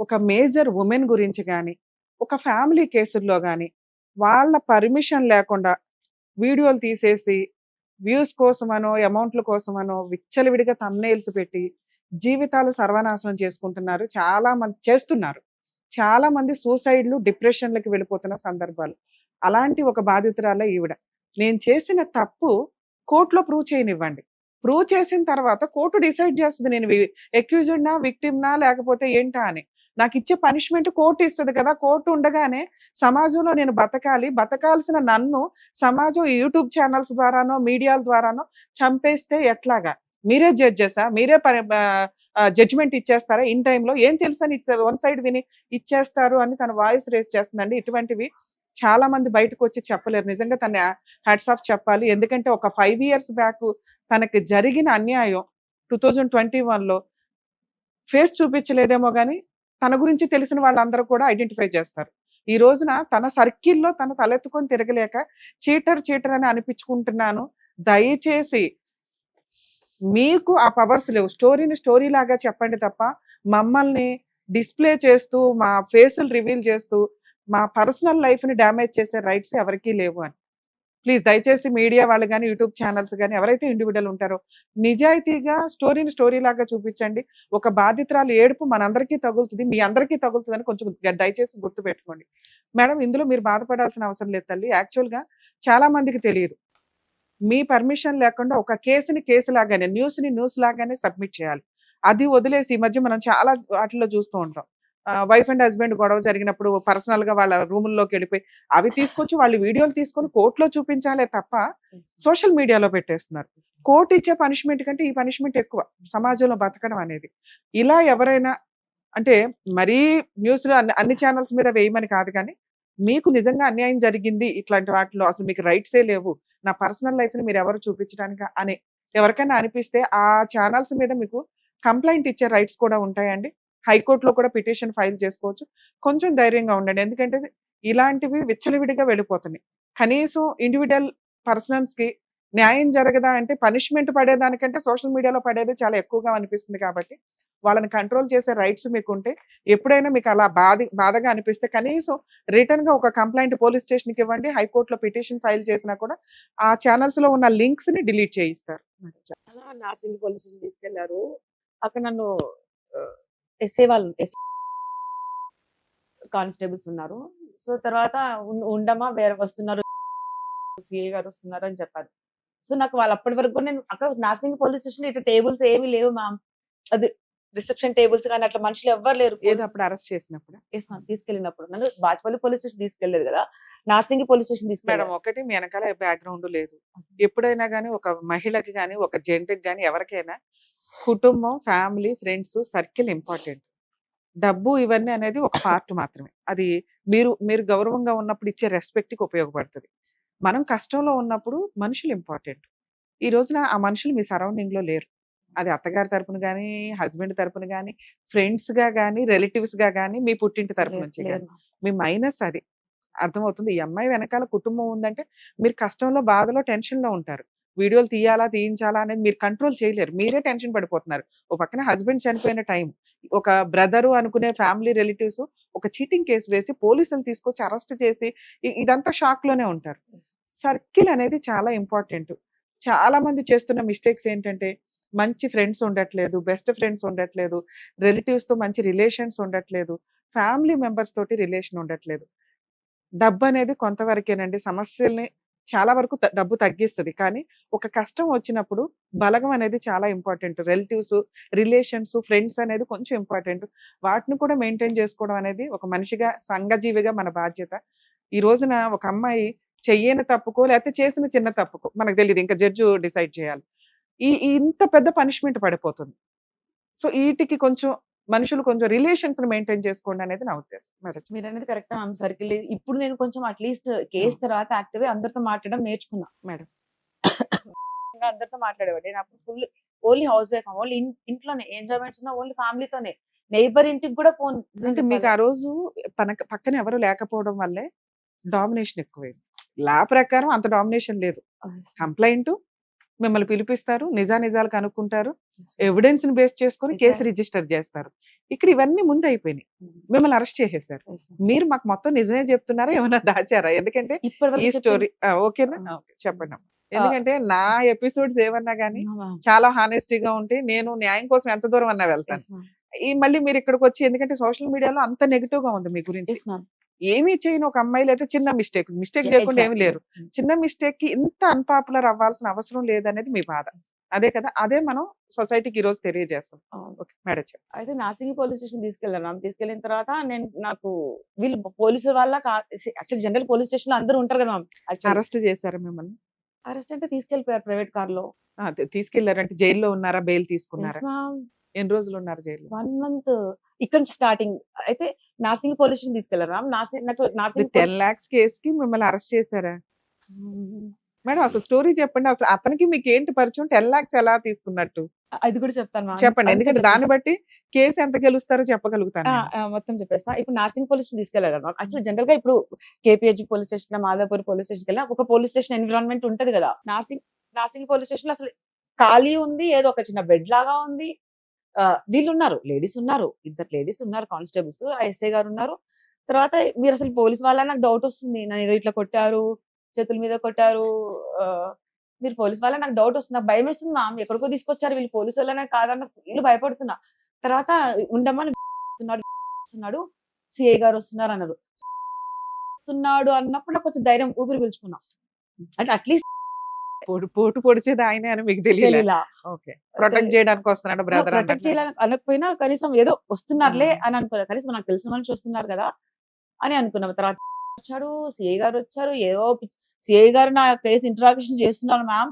ఒక మేజర్ ఉమెన్ గురించి కానీ, ఒక ఫ్యామిలీ కేసుల్లో కానీ వాళ్ళ పర్మిషన్ లేకుండా వీడియోలు తీసేసి వ్యూస్ కోసమనో అమౌంట్ల కోసమనో విచ్చలవిడిగా థంబ్నెయిల్స్ పెట్టి జీవితాలు సర్వనాశనం చేసుకుంటున్నారు. చాలా మంది చేస్తున్నారు. చాలా మంది సూసైడ్లు, డిప్రెషన్లకి వెళ్ళిపోతున్న సందర్భాలు. అలాంటి ఒక బాధితురాలే ఈవిడ. నేను చేసిన తప్పు కోర్టులో ప్రూవ్ చేయనివ్వండి. ప్రూవ్ చేసిన తర్వాత కోర్టు డిసైడ్ చేస్తుంది నేను ఎక్యూజ్డ్నా, విక్టిమ్నా లేకపోతే ఏంటా అని. నాకు ఇచ్చే పనిష్మెంట్ కోర్టు ఇస్తుంది కదా. కోర్టు ఉండగానే సమాజంలో నేను బతకాల్సిన నన్ను సమాజం యూట్యూబ్ ఛానల్స్ ద్వారానో మీడియాల ద్వారానో చంపేస్తే ఎట్లాగా? మీరే జడ్జెసా? మీరే జడ్జిమెంట్ ఇచ్చేస్తారా ఇన్ టైంలో? ఏం తెలుసని వన్ సైడ్ విని ఇచ్చేస్తారు అని తన వాయిస్ రేస్ చేస్తుందండి. ఇటువంటివి చాలా మంది బయటకు వచ్చి చెప్పలేరు. నిజంగా తన హ్యాట్స్ ఆఫ్ చెప్పాలి. ఎందుకంటే ఒక 5 years బ్యాక్ తనకి జరిగిన అన్యాయం 2021లో ఫేస్ చూపించలేదేమో కానీ తన గురించి తెలిసిన వాళ్ళందరూ కూడా ఐడెంటిఫై చేస్తారు. ఈ రోజున తన సర్కిల్లో తన తలెత్తుకొని తిరగలేక చీటర్ అని అనిపించుకుంటున్నాను. దయచేసి మీకు ఆ పవర్స్ లేవు. స్టోరీని స్టోరీ లాగా చెప్పండి తప్ప మమ్మల్ని డిస్ప్లే చేస్తూ, మా ఫేసులు రివీల్ చేస్తూ, మా పర్సనల్ లైఫ్ని డ్యామేజ్ చేసే రైట్స్ ఎవరికీ లేవు అని ప్లీజ్ దయచేసి మీడియా వాళ్ళు కానీ, యూట్యూబ్ ఛానల్స్ కానీ, ఎవరైతే ఇండివిజువల్ ఉంటారో నిజాయితీగా స్టోరీని స్టోరీ లాగా చూపించండి. ఒక బాధితురాలు ఏడుపు మనందరికీ తగులుతుంది, మీ అందరికీ తగులుతుందని కొంచెం దయచేసి గుర్తుపెట్టుకోండి. మేడం, ఇందులో మీరు బాధపడాల్సిన అవసరం లేదు తల్లి. యాక్చువల్గా చాలా మందికి తెలియదు. మీ పర్మిషన్ లేకుండా ఒక కేసుని కేసు లాగానే, న్యూస్ని న్యూస్ లాగానే సబ్మిట్ చేయాలి. అది వదిలేసి ఈ మధ్య మనం చాలా వాటిలో చూస్తూ ఉంటాం. వైఫ్ అండ్ హస్బెండ్ గొడవ జరిగినప్పుడు పర్సనల్ గా వాళ్ళ రూముల్లోకి వెళ్ళిపోయి అవి తీసుకొచ్చి వాళ్ళు వీడియోలు తీసుకొని కోర్టులో చూపించాలే తప్ప సోషల్ మీడియాలో పెట్టేస్తున్నారు. కోర్టు ఇచ్చే పనిష్మెంట్ కంటే ఈ పనిష్మెంట్ ఎక్కువ సమాజంలో బతకడం అనేది. ఇలా ఎవరైనా అంటే మరీ న్యూస్ అన్ని ఛానల్స్ మీద వేయమని కాదు, కానీ మీకు నిజంగా అన్యాయం జరిగింది ఇట్లాంటి వాటిలో అసలు మీకు రైట్సే లేవు, నా పర్సనల్ లైఫ్ ని మీరు ఎవరు చూపించడానికి అని ఎవరికైనా అనిపిస్తే ఆ ఛానల్స్ మీద మీకు కంప్లైంట్ ఇచ్చే రైట్స్ కూడా ఉంటాయండి. హైకోర్టులో కూడా పిటిషన్ ఫైల్ చేసుకోవచ్చు. కొంచెం ధైర్యంగా ఉండండి. ఎందుకంటే ఇలాంటివి విచ్చలవిడిగా వెళ్ళిపోతున్నాయి. కనీసం ఇండివిజువల్ పర్సన్స్ కి న్యాయం జరగదా అంటే పనిష్మెంట్ పడేదానికంటే సోషల్ మీడియాలో పడేది చాలా ఎక్కువగా అనిపిస్తుంది. కాబట్టి వాళ్ళని కంట్రోల్ చేసే రైట్స్ మీకు ఉంటే ఎప్పుడైనా మీకు అలా బాధగా అనిపిస్తే కనీసం రిటర్న్ గా ఒక కంప్లైంట్ పోలీస్ స్టేషన్కి ఇవ్వండి. హైకోర్టులో పిటిషన్ ఫైల్ చేసినా కూడా ఆ ఛానల్స్ లో ఉన్న లింక్స్ ని డిలీట్ చేయిస్తారు. అలా నార్సింగ్ పోలీస్ స్టేషన్ తీసుకెళ్లారు. అక్కడ నన్ను ఎస్ఐ వాళ్ళు కానిస్టేబుల్స్ ఉన్నారు. సో తర్వాత ఉండమా వేరే వస్తున్నారు, సిఐ గారు వస్తున్నారు అని చెప్పారు. సో నాకు వాళ్ళు అప్పటి వరకు నేను అక్కడ నార్సింగ్ పోలీస్ స్టేషన్ ఇట్లా టేబుల్స్ ఏమీ లేవు మ్యామ్. అది రిసెప్షన్ టేబుల్స్ కానీ అట్లా మనుషులు ఎవ్వరు లేరు. ఏదో అప్పుడు అరెస్ట్ చేసినప్పుడు తీసుకెళ్ళినప్పుడు నన్ను బాజ్పల్లి పోలీస్ స్టేషన్ తీసుకెళ్లేదు కదా, నార్సింగ్ పోలీస్ స్టేషన్ మేడం తీసుకెళ్ళారు. ఒకటి మీ వెనకాల బ్యాక్గ్రౌండ్ లేదు. ఎప్పుడైనా కానీ ఒక మహిళకి కానీ ఒక జెంట్కి కానీ ఎవరికైనా కుటుంబం, ఫ్యామిలీ, ఫ్రెండ్స్, సర్కిల్ ఇంపార్టెంట్. డబ్బు ఇవన్నీ అనేది ఒక పార్ట్ మాత్రమే. అది మీరు గౌరవంగా ఉన్నప్పుడు ఇచ్చే రెస్పెక్ట్కి ఉపయోగపడుతుంది. మనం కష్టంలో ఉన్నప్పుడు మనుషులు ఇంపార్టెంట్. ఈ రోజున ఆ మనుషులు మీ సరౌండింగ్ లో లేరు. అది అత్తగారి తరపున కానీ, హస్బెండ్ తరపున కానీ, ఫ్రెండ్స్ గా కానీ, రిలేటివ్స్ గా కానీ, మీ పుట్టింటి తరపు నుంచి కానీ. మీ మైనస్ అది అర్థమవుతుంది. ఈ అమ్మాయి వెనకాల కుటుంబం ఉందంటే మీరు కష్టంలో, బాధలో, టెన్షన్ లో ఉంటారు. వీడియోలు తీయాలా తీయించాలా అనేది మీరు కంట్రోల్ చేయలేరు, మీరే టెన్షన్ పడిపోతున్నారు. ఓ పక్కన హస్బెండ్ చనిపోయిన టైం, ఒక బ్రదరు అనుకునే ఫ్యామిలీ రిలేటివ్స్ ఒక చీటింగ్ కేసు వేసి పోలీసులు తీసుకొచ్చి అరెస్ట్ చేసి ఇదంతా షాక్ లోనే ఉంటారు. సర్కిల్ అనేది చాలా ఇంపార్టెంట్. చాలా మంది చేస్తున్న మిస్టేక్స్ ఏంటంటే మంచి ఫ్రెండ్స్ ఉండట్లేదు, బెస్ట్ ఫ్రెండ్స్ ఉండట్లేదు, రిలేటివ్స్ తో మంచి రిలేషన్స్ ఉండట్లేదు, ఫ్యామిలీ మెంబర్స్ తోటి రిలేషన్ ఉండట్లేదు. డబ్బు అనేది కొంతవరకేనండి సమస్యల్ని చాలా వరకు డబ్బు తగ్గిస్తది. కానీ ఒక కష్టం వచ్చినప్పుడు బలగం అనేది చాలా ఇంపార్టెంట్. రిలేటివ్స్, రిలేషన్స్, ఫ్రెండ్స్ అనేది కొంచెం ఇంపార్టెంట్. వాటిని కూడా మెయింటైన్ చేసుకోవడం అనేది ఒక మనిషిగా, సంఘజీవిగా మన బాధ్యత. ఈ రోజున ఒక అమ్మాయి చెయ్యని తప్పుకో లేకపోతే చేసిన చిన్న తప్పుకో మనకు తెలియదు, ఇంకా జడ్జి డిసైడ్ చేయాలి. ఇంత పెద్ద పనిష్మెంట్ పడిపోతుంది. సో వీటికి కొంచెం మనుషులు కొంచెం రిలేషన్స్ మెయింటైన్ చేసుకోండి అనేది నా ఉద్దేశం. మరి మీరు అనేది కరెక్ట్ మ్యామ్. సర్కిల్ ఇప్పుడు నేను కొంచెం అట్లీస్ట్ కేసు తర్వాత యాక్టివ్ అందరితో మాట్లాడడం నేర్చుకున్నా మేడం. ఇంకా అందరితో మాట్లాడేవాడు. నేను అప్పుడు full only house wife, only ఇంట్లోనే ఎంజాయ్మెంట్స్ ఉన్నా ఓన్లీ ఫ్యామిలీతోనే. నైబర్ ఇంటికి కూడా ఫోన్. అంటే మీకు ఆ రోజు పక్కన ఎవరు లేకపోవడం వల్లే డామినేషన్ ఎక్కువైంది. లా ప్రకారం అంత డామినేషన్ లేదు. కంప్లైంట్, మిమ్మల్ని పిలిపిస్తారు, నిజాలు కనుక్కుంటారు, ఎవిడెన్స్ ని బేస్ చేసుకొని కేసు రిజిస్టర్ చేస్తారు. ఇక్కడ ఇవన్నీ ముందు అయిపోయినాయి, మిమ్మల్ని అరెస్ట్ చేసేసారు. మీరు మాకు మొత్తం నిజమే చెప్తున్నారా, ఏమైనా దాచారా? ఎందుకంటే ఈ స్టోరీ ఓకేనా? చెప్పండి. ఎందుకంటే నా ఎపిసోడ్స్ ఏమన్నా గానీ చాలా హానెస్టీగా ఉంటే నేను న్యాయం కోసం ఎంత దూరం అన్నా వెళ్తాను. మళ్ళీ మీరు ఇక్కడికి వచ్చి, ఎందుకంటే సోషల్ మీడియాలో అంత నెగిటివ్ గా ఉంది మీ గురించి. ఏమీ చేయని ఒక అమ్మాయిలు అయితే చిన్న మిస్టేక్ చేయకుండా ఏమి లేరు. చిన్న మిస్టేక్ కి ఇంత అన్పాపులర్ అవ్వాల్సిన అవసరం లేదనేది మీ బాధ. అదే కదా, అదే మనం సొసైటీకి ఈ రోజు తెలియజేస్తాం. మేడం అయితే నార్సింగి పోలీస్ స్టేషన్ తీసుకెళ్ళాను. తీసుకెళ్ళిన తర్వాత నాకు వీళ్ళు పోలీసుల వల్ల యాక్చువల్ జనరల్ పోలీస్ స్టేషన్ లో అందరూ ఉంటారు కదా మ్యామ్. అరెస్ట్ చేశారా మిమ్మల్ని? అరెస్ట్ అంటే తీసుకెళ్లిపోయారు ప్రైవేట్ కార్ లో. తీసుకెళ్లారంటే జైల్లో ఉన్నారా, బెయిల్ తీసుకున్నారా? ఎన్ని రోజులు ఉన్నారు జైల్లో? 1 month. ఇక్కడ నుంచి స్టార్టింగ్ అయితే నార్సింగ్ పోలీస్ స్టేషన్ తీసుకెళ్లారు మ్యామ్. నార్సింగ్ 10 lakhs కేసుకి మిమ్మల్ని అరెస్ట్ చేశారా మేడం? అసలు స్టోరీ చెప్పండి. అసలు అతనికి మీకు ఏంటి పరిచయం? 10 lakhs ఎలా తీసుకున్నట్టు అది కూడా చెప్తాను. చెప్పండి, ఎందుకంటే దాన్ని బట్టి కేసు ఎంత గెలుస్తారో చెప్పగలుగుతాను. మొత్తం చెప్పేస్తా. ఇప్పుడు నార్సింగ్ పోలీస్ స్టేషన్ తీసుకెళ్లారు. యాక్చువల్ జనరల్ గా ఇప్పుడు KPH police station, Madhapur police station వెళ్ళినా ఒక పోలీస్ స్టేషన్ ఎన్విరాన్మెంట్ ఉంటది కదా. నార్సింగ్ పోలీస్ స్టేషన్ అసలు ఖాళీ ఉంది, ఏదో ఒక చిన్న బెడ్ లాగా ఉంది. వీళ్ళు ఉన్నారు, లేడీస్ ఉన్నారు, 2 లేడీస్ ఉన్నారు, కానిస్టేబుల్స్, ఎస్ఐ గారు ఉన్నారు. తర్వాత మీరు అసలు పోలీస్ వాళ్ళ నాకు డౌట్ వస్తుంది. నన్ను ఏదో ఇట్లా కొట్టారు, చేతుల మీద కొట్టారు, మీరు పోలీస్ వాళ్ళ నాకు డౌట్ వస్తుంది. నాకు భయం వేస్తుంది మ్యామ్. ఎక్కడికో తీసుకొచ్చారు వీళ్ళు, పోలీసు వాళ్ళనే కాదన్న ఫుల్ భయపడుతున్నా. తర్వాత ఉండమ్మని వస్తున్నాడు, సిఐ గారు వస్తున్నారు అన్నారు. వస్తున్నాడు అన్నప్పుడు నాకు కొంచెం ధైర్యం, ఊపిరి పీల్చుకున్నా. అంటే అట్లీస్ట్ పోటు పొడిచేది ఆయనే అని మీకు తెలియలా? ఓకే, ప్రొటెక్ట్ చేయడానికి వస్తున్నాడు బ్రదర్. ప్రొటెక్ట్ చేయాలని అనకపోయినా కనీసం ఏదో వస్తున్నారులే అని అనుకున్నా. కనీసం నాకు తెలిసిన మనిషి వస్తున్నారు కదా అని అనుకున్నాం. తర్వాత వచ్చాడు, సిఐ గారు వచ్చారు. ఏవో సిఐ గారు నా కేసు ఇంట్రాగేషన్ చేస్తున్నారు మ్యామ్.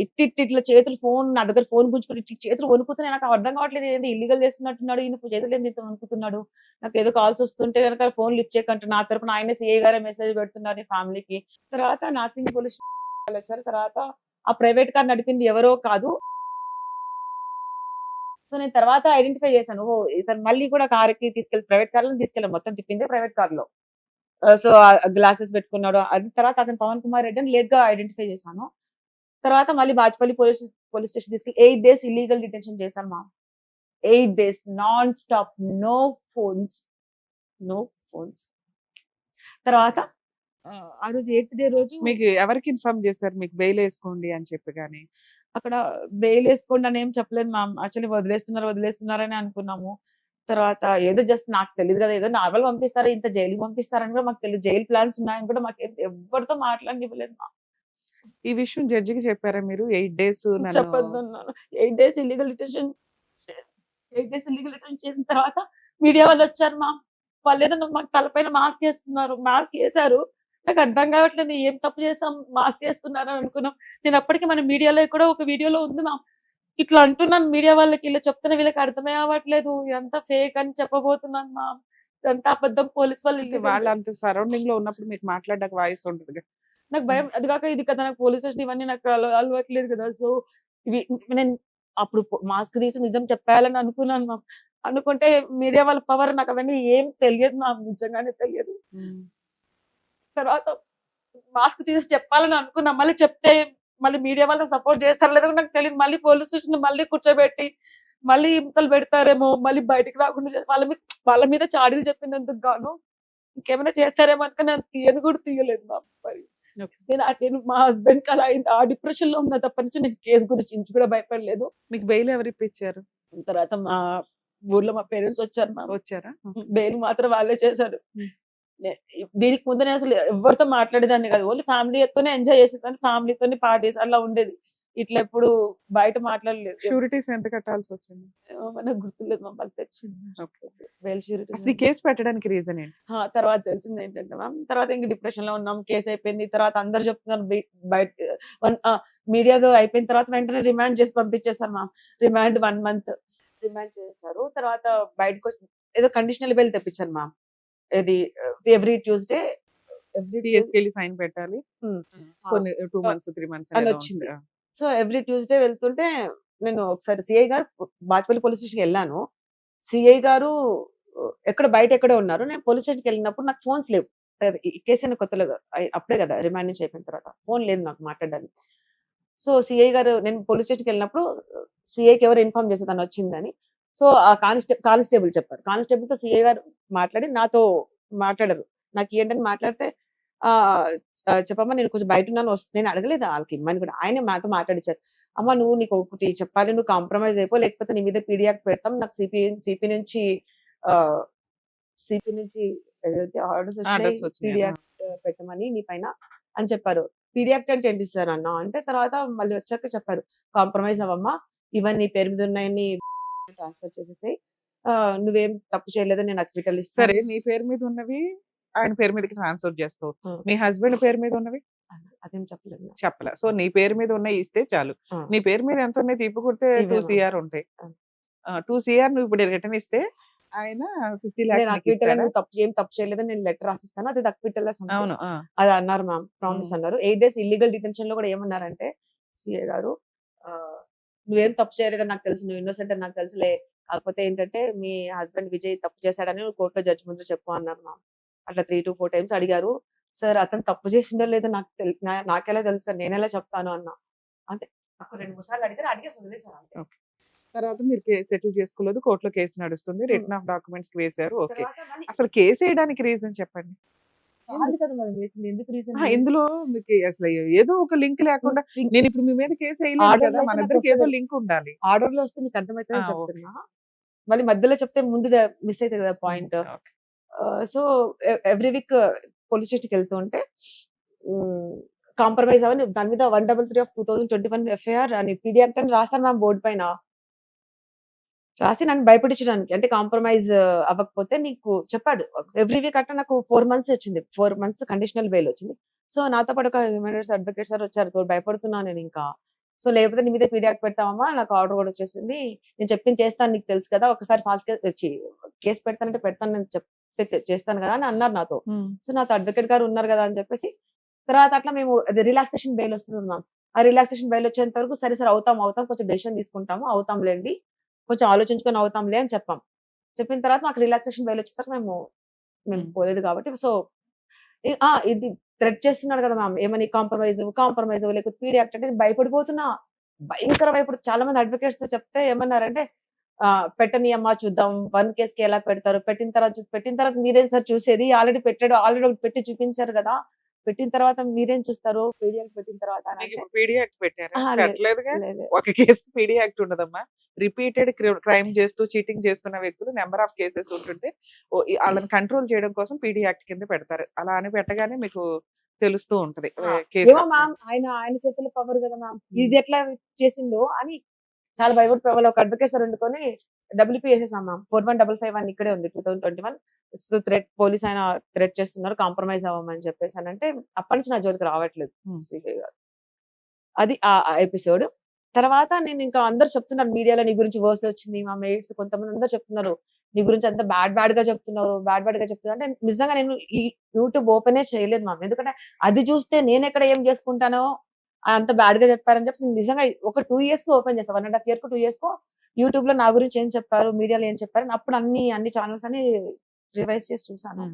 ఇట్లా చేతులు ఫోన్, నా దగ్గర ఫోన్ గుంజుకొని ఇట్లా చేతులు వణుకుతున్నాయి. నాకు అర్థం కావట్లేదు, ఏంది ఇల్లీగల్ చేస్తున్నట్టున్నాడు ఈయన, చేతులు ఏంది ఇంత వణుకుతున్నాడు. నాకు ఏదో కాల్స్ వస్తుంటే కనుక ఫోన్ లిఫ్ట్ చేయకంటే నా తరపున ఆయనే సిఐ గారే మెసేజ్ పెడుతున్నారు ఫ్యామిలీకి. తర్వాత నార్సింగ్ పోలీస్ వచ్చారు. తర్వాత ఆ ప్రైవేట్ కార్ నడిపింది ఎవరో కాదు. సో నేను తర్వాత ఐడెంటిఫై చేశాను, ఓ ఇతను మళ్ళీ కూడా కార్కి ప్రైవేట్ కార్ లో తీసుకెళ్ళాను. మొత్తం తిప్పింది ప్రైవేట్ కార్ లో. సో గ్లాసెస్ పెట్టుకున్నాడు. అది తర్వాత అతను పవన్ కుమార్ రెడ్డి అని లేట్ గా ఐడెంటిఫై చేశాను. తర్వాత మళ్ళీ బాజ్పల్లి పోలీస్ స్టేషన్ తీసుకెళ్ళి 8 days ఇల్లీగల్ డిటెన్షన్ చేశాను మా. 8 days non stop, no phones. తర్వాత ఆ రోజు 8th day రోజు మీకు ఎవరికి ఇన్ఫార్మ్ చేశారు మీకు బెయిల్ వేసుకోండి అని చెప్పి? కానీ అక్కడ బెయిల్ వేసుకోండి అని ఏం చెప్పలేదు మ్యామ్. యాక్చువల్లీ వదిలేస్తున్నారని అనుకున్నాము. తర్వాత ఏదో జస్ట్ నాకు తెలియదు కదా, ఏదో నార్మల్ పంపిస్తారు, ఇంత జైలు పంపిస్తారని కూడా మాకు తెలియదు. జైలు ప్లాన్స్ ఉన్నాయని కూడా మాకు ఎవరితో మాట్లాడివ్వలేదు మా. ఈ విషయం జడ్జికి చెప్పారా మీరు? 8 days చెప్పొద్దు అన్నాను. 8 days ఇల్లీగల్ డిటెన్షన్ చేసిన తర్వాత మీడియా వాళ్ళు వచ్చారు మా. వాళ్ళు ఏదో మాకు తలపైన మాస్క్ వేశారు. నాకు అర్థం కావట్లేదు, ఏం తప్పు చేసాం మాస్క్ వేస్తున్నారు అని అనుకున్నాం. నేను అప్పటికి మన మీడియాలో కూడా ఒక వీడియోలో ఉంది మా. ఇట్లా అంటున్నాను మీడియా వాళ్ళకి, ఇలా చెప్తున్నా వీళ్ళకి అర్థమే అవ్వట్లేదు, ఎంత ఫేక్ అని చెప్పబోతున్నాను మా. ఎంత అబద్ధం. పోలీస్ వాళ్ళు అంత సరౌండింగ్ లో ఉన్నప్పుడు మీకు మాట్లాడడానికి వాయిస్ ఉంటుంది. నాకు భయం. అది కాక ఇది కదా, నాకు పోలీస్ స్టేషన్ ఇవన్నీ నాకు అలవాట్లేదు కదా. సో ఇవి నేను అప్పుడు మాస్క్ తీసి నిజం చెప్పాలని అనుకున్నాను మా. అనుకుంటే మీడియా వాళ్ళ పవర్ నాకు అవన్నీ ఏం తెలియదు మా, నిజంగానే తెలియదు. తర్వాత మాస్క్ తీసి చెప్పాలని అనుకున్నా, మళ్ళీ చెప్తే మళ్ళీ మీడియా వాళ్ళకి సపోర్ట్ చేస్తారో లేదో కూడా నాకు తెలియదు. మళ్ళీ పోలీస్ స్టేషన్ మళ్ళీ కూర్చోబెట్టి మళ్ళీ హింసలు పెడతారేమో, మళ్ళీ బయటికి రాకుండా వాళ్ళ మీద చాడీలు చెప్పినందుకు గాను ఇంకేమైనా చేస్తారేమో అనుకుని నేను తీయను కూడా తీయలేదు మా మరి. Okay. నేను మా హస్బెండ్ కి అలా అయింది. ఆ డిప్రెషన్ లో ఉన్న తప్ప నుంచి నేను కేసు గురించి ఇంచు కూడా భయపడలేదు. మీకు బెయిల్ ఎవరు ఇప్పించారు? తర్వాత మా ఊర్లో మా పేరెంట్స్ వచ్చారు. మా వచ్చారా? బెయిల్ మాత్రం వాళ్ళే చేశారు. Hmm. దీనికి ముందు నేను అసలు ఎవరితో మాట్లాడేదాన్ని కాదు. ఓన్లీ ఫ్యామిలీతోనే ఎంజాయ్ చేసేదాన్ని, ఫ్యామిలీతోనే పార్టీస్ అలా ఉండేది. ఇట్లా ఎప్పుడు బయట మాట్లాడలేదు. షూరిటీస్ ఎంత కట్టాల్సి వచ్చింది? మనకు గుర్తులేదు, మా వాళ్ళకి తెచ్చింది బెయిల్ అసలు ఈ షూరిటీ. కేసు పెట్టడానికి రీజన్ ఏంటి? తర్వాత తెలిసింది ఏంటంటే మ్యామ్, తర్వాత ఇంక డిప్రెషన్ లో ఉన్నాం, కేసు అయిపోయింది. తర్వాత అందరు చెప్తున్నారు బయట మీడియాలో అయిపోయిన తర్వాత వెంటనే రిమాండ్ చేసి పంపించేసారు మ్యామ్. రిమాండ్ 1 month రిమాండ్ చేశారు. తర్వాత బయటకు వచ్చి ఏదో కండిషనల్ బెయిల్ తెప్పించారు మ్యామ్. ఇది ఎవ్రీ ట్యూస్డే TSK సైన్ పెట్టాలి కొన్ని 2 months 3 months అని వచ్చింది. సో ఎవ్రీ ట్యూస్డే వెళ్తుంటే నేను ఒకసారి సిఐ గారు బాచ్పల్లి పోలీస్ స్టేషన్కి వెళ్ళాను. సిఐ గారు బయట ఎక్కడో ఉన్నారు. నేను పోలీస్ స్టేషన్కి వెళ్ళినప్పుడు నాకు ఫోన్స్ లేవు. ఈ కేసు అయిన కొత్తలో అప్పుడే కదా రిమాండ్ నుంచి అయిపోయిన తర్వాత ఫోన్ లేదు నాకు మాట్లాడడానికి. సో సిఐ గారు, నేను పోలీస్ స్టేషన్కి వెళ్ళినప్పుడు సిఐకి ఎవరు ఇన్ఫార్మ్ చేస్తే తను వచ్చిందని. సో ఆ కానిస్టేబుల్ చెప్పారు. కానిస్టేబుల్ తో సిఐ గారు మాట్లాడి నాతో మాట్లాడరు. నాకు ఏంటని మాట్లాడితే చెప్పమ్మా నేను కొంచెం బయట ఉన్నాను, నేను అడగలేదు వాళ్ళకి ఇమ్మని కూడా. ఆయనే నాతో మాట్లాడించారు. అమ్మ నువ్వు నీకు ఒకటి చెప్పాలి, నువ్వు కాంప్రమైజ్ అయిపో, లేకపోతే నీ మీద పీడియాక్ పెడతాం, నాకు సిపి నుంచి ఏదైతే ఆర్డర్స్ వచ్చినాయి పీడియాక్ పెట్టమని నీ పైన అని చెప్పారు. పీడియాక్ట్ అంటే ఏంటి సార్ అన్న అంటే, తర్వాత మళ్ళీ వచ్చాక చెప్పారు కాంప్రమైజ్ అవ్వమ్మా, ఇవన్నీ పేరు మీద ఉన్నాయని ట్రాన్స్ఫర్ చేసేసాయి, నువ్వేం తప్పు చేయలేదని నేను అక్విటల్ ఇస్తాను. సరే, నీ పేరు మీద ఉన్నవి ఆయన పేరు మీదకి ట్రాన్స్ఫర్ చేస్తావు, మీ హస్బెండ్ పేరు మీద ఉన్నవి అదేం చెప్పలేదు. చెప్పలే. సో నీ పేరు మీద ఉన్నాయి ఇస్తే చాలు. నీ పేరు మీద ఎంత ఉన్నాయి తిప్పుకుంటే 2 CR ఉంటాయి. 2 CR నువ్వు ఇప్పుడు రిటర్న్ ఇస్తే ఆయన 50 నేను lakhs అక్విటల్ నువ్వు తప్పు చేయలేదని నేను లెటర్ రాసిస్తాను, అది అక్విటల్ అవును. అది అన్నారు మ్యామ్. ప్రామిస్ అన్నారు. 8 days ఇల్లీగల్ డిటెన్షన్ లో కూడా ఏమన్నారంటే సిఏ గారు, నువ్వేం తప్పు చేయలేదని నాకు తెలుసు, నువ్వు ఇన్నోసెంట్ అని నాకు తెలుసులే, కాకపోతే ఏంటంటే మీ హస్బెండ్ విజయ్ తప్పు చేశాడని నువ్వు కోర్టులో జడ్జి ముందు చెప్పు అన్నారు మ్యామ్. అట్లా 3 to 4 times అడిగారు. సార్ అతను తప్పు చేసిండో లేదో నాకెలా తెలుసు సార్, నేనెలా చెప్తాను అన్నా. అంతే, నాకు 2-3 సార్లు అడిగేసి వదిలేసారు అంతే. తర్వాత మీరు సెటిల్ చేసుకోలేదు, కోర్టులో కేసు నడుస్తుంది, రిటర్న్ ఆఫ్ డాక్యుమెంట్స్ వేశారు. ఓకే, తర్వాత మళ్ళీ అసలు కేసు వేయడానికి రీజన్ చెప్పండి. కాదు కదా మరి వేసింది, ఎందుకు రీజన్ ఇందులో మీకు అసలు ఏదో ఒక లింక్ లేకుండా నేను ఇప్పుడు మీ మీద కేసు వేయలేదు Order కదా, అయితే మన నాకు ఇద్దరికి ఏదో వస్తది. లింక్ ఉండాలి. ఆర్డర్ లో వస్తే నీకు అర్థమవుతుందని ఓకే. చెప్తున్నా. మళ్ళీ మధ్యలో చెప్తే ముందు మిస్ అవుతుంది కదా point. Okay. So every week police స్టేషన్కి వెళ్తూ ఉంటే కాంప్రమైజ్ అవని దాని మీద 133 of 2021 FIR అని పీడియాక్ట్ అని రాస్తాను మ్యామ్ బోర్డు పైన. రాసి నన్ను భయపడించడానికి, అంటే కాంప్రమైజ్ అవ్వకపోతే నీకు చెప్పాడు. ఎవ్రీ వీక్ అట్లా నాకు 4 months వచ్చింది, 4 months కండిషనల్ బెయిల్ వచ్చింది. సో నాతో పాటు ఒక హ్యూమన్ రైట్స్ అడ్వకేట్ సార్ వచ్చారు, తోడు భయపడుతున్నాను నేను ఇంకా. సో లేకపోతే నీ మీద పీడియాక్ పెడతామమ్మా, నాకు ఆర్డర్ కూడా వచ్చేసింది, నేను చెప్పింది చేస్తాను, నీకు తెలుసు కదా, ఒకసారి ఫాల్స్ కేసు పెడతానంటే పెడతాను, నేను చెప్తే చేస్తాను కదా అని అన్నారు నాతో. సో నాతో అడ్వకేట్ గారు ఉన్నారు కదా అని చెప్పేసి తర్వాత అట్లా మేము అది రిలాక్సేషన్ బెయిల్ వస్తుంది మ్యామ్. ఆ రిలాక్సేషన్ బెయిల్ వచ్చేంత వరకు సరే సార్ అవుతాం కొంచెం డెసిషన్ తీసుకుంటాము, అవుతాంలేండి, కొంచెం ఆలోచించుకొని అవుతాంలే అని చెప్పిన తర్వాత మాకు రిలాక్సేషన్ బెయిల్ వచ్చేసరికి మేము పోలేదు కాబట్టి. సో ఇది థ్రెట్ చేస్తున్నాడు కదా మ్యామ్, ఏమని కాంప్రమైజ్ లేకపోతే పీడియాక్ట్ అంటే భయపడిపోతున్నా, భయంకర భయపడు. చాలా మంది అడ్వకేట్స్ తో చెప్తే ఏమన్నారంటే పెట్టని అమ్మా చూద్దాం, 1 కేసుకి ఎలా పెడతారు, పెట్టిన తర్వాత మీరేం సార్ చూసేది, ఆల్రెడీ ఒకటి పెట్టి చూపించారు కదా, పెట్టిన తర్వాత మీరేం చూస్తారు, పీడియాక్ట్ పెట్టిన తర్వాత పీడియాక్ట్ పెట్టారా? ఆహా, లేదు. పెట్టలేదుగా. లేదు. ఒక కేసు పీడియాక్ట్ ఉండదమ్మా. రిపీటెడ్ క్రైమ్ చేస్తూ చీటింగ్ చేస్తున్న వ్యక్తులు నెంబర్ ఆఫ్ కేసెస్ ఉంటుంటే వాళ్ళని కంట్రోల్ చేయడం కోసం పీడియాక్ట్ కింద పెడతారు. అలా అని పెట్టగానే మీకు తెలుస్తూ ఉంటది కేసు. ఏమో మ్యామ్, ఆయన చేతుల పవర్ కదా మ్యామ్, ఇది ఎట్లా చేసిండో అని చాలా భయపడిపోవాలి. ఒక అడ్వకేట్ సార్ వండుకొని WP వేసేసాం మ్యామ్. 4155 ఇక్కడే ఉంది 2021. థ్రెట్ పోలీస్ ఆయన థ్రెట్ చేస్తున్నారు, కాంప్రమైజ్ అవ్వమని చెప్పేసి అని అంటే అప్పటి నుంచి నా జోలికి రావట్లేదు. అది ఆ ఎపిసోడ్. తర్వాత నేను ఇంకా అందరు చెప్తున్నారు మీడియాలో నీ గురించి వర్స్ వచ్చింది, మా మేట్స్ కొంతమంది అందరు చెప్తున్నారు నీ గురించి అంతా బ్యాడ్ గా చెప్తున్నారు అంటే నిజంగా నేను ఈ యూట్యూబ్ ఓపెనే చేయలేదు మ్యామ్. ఎందుకంటే అది చూస్తే నేను ఎక్కడ ఏం చేసుకుంటానో అంత బ్యాడ్ గా చెప్పారని చెప్పి నిజంగా ఒక 2 years కి ఓపెన్ చేస్తాను, 1.5 year 2 years యూట్యూబ్ లో నా గురించి ఏం చెప్పారు, మీడియాలో ఏం చెప్పారు అప్పుడు అన్ని ఛానల్స్ అని రివైజ్ చేసి చూసాను.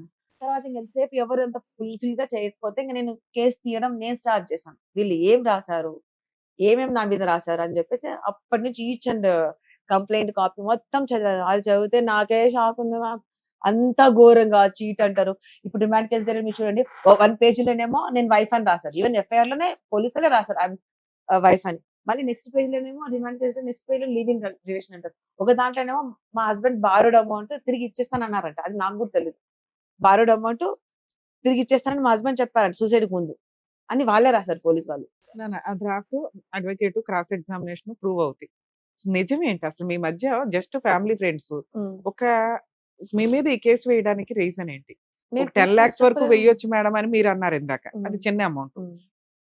తర్వాత ఎంతసేపు ఎవరు అంత ఫుల్ఫిల్ గా చేయకపోతే ఇంకా నేను కేసు తీయడం నేను స్టార్ట్ చేశాను. వీళ్ళు ఏం రాశారు, ఏమేమి నా మీద రాశారు అని చెప్పేసి అప్పటి నుంచి ఈచ్ అండ్ కంప్లైంట్ కాపీ మొత్తం చదివాను. అది చదివితే నాకే షాక్ ఉంది మ్యామ్. అంత ఘోరంగా చీట్ అంటారు. ఇప్పుడు రిమాండ్ కేసు జరిగింది మీరు చూడండి. 1 పేజీలోనేమో నేను వైఫ్ అని రాశారు. ఈవెన్ ఎఫ్ఐఆర్ లోనే పోలీసులే రాశారు ఐఎమ్ వైఫ్ అని. మళ్ళీ నెక్స్ట్ పేజ్ లోనేమో రిమాండ్ కేసు నెక్స్ట్ పేజ్ లో లివింగ్ రిలేషన్ అంటారు. ఒక దాంట్లోనేమో మా హస్బెండ్ బారోడ్ అమౌంట్ తిరిగి ఇచ్చేస్తానన్నారంట. అది నాకు కూడా తెలియదు. బారోడ్ అమౌంట్ తిరిగి ఇచ్చేస్తానని మా హస్బెండ్ చెప్పారంట సూసైడ్ ముందు అని వాళ్ళే రాశారు పోలీస్ వాళ్ళు. ఆ draft advocate cross examination prove అవుతాయి. నిజమేంటి అసలు మీ మధ్య జస్ట్ ఫ్యామిలీ ఫ్రెండ్స్ ఒక మీ మీద ఈ కేసు వేయడానికి రీజన్ ఏంటి? నేను 10 lakhs వరకు చెప్పలేదు. వేయొచ్చు మేడం అని మీరు అన్నారు ఇందాక. అది చిన్న అమౌంట్.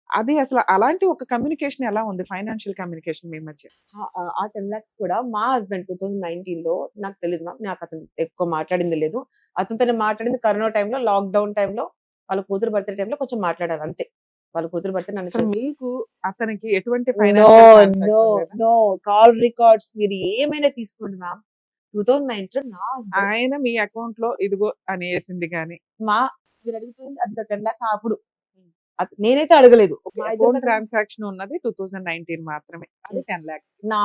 అది అసలు అలాంటి ఒక కమ్యూనికేషన్ ఎలా ఉంది? ఫైనాన్షియల్ కమ్యూనికేషన్ మీ మధ్య? ఆ 10 lakhs కూడా మా హస్బెండ్ 2019 లో నాకు తెలియదు మ్యామ్. నాకు అతను ఎక్కువ మాట్లాడింది లేదు. అతనితో మాట్లాడింది కరోనా టైంలో, లాక్డౌన్ టైంలో, వాళ్ళ కూతురు బర్త్డే టైంలో కొంచెం మాట్లాడారు అంతే. వాళ్ళ కూతురు బర్త్డే నన్ను అసలు మీకు అతనికి ఎటువంటి no financial no no call records మీరు ఏమైనా తీసుకోండి మ్యామ్. 2019 నా husband ఆయన మీ అకౌంట్ లో ఇదిగో అని వేసింది కానీ మా మీరు అడుగుతుంది అది 10 lakhs అప్పుడు నేనైతే అడగలేదు. మా ఇద్దరి అకౌంట్ దగ్గర ట్రాన్సాక్షన్ ఉన్నది 2019 మాత్రమే. అది 10 lakhs నా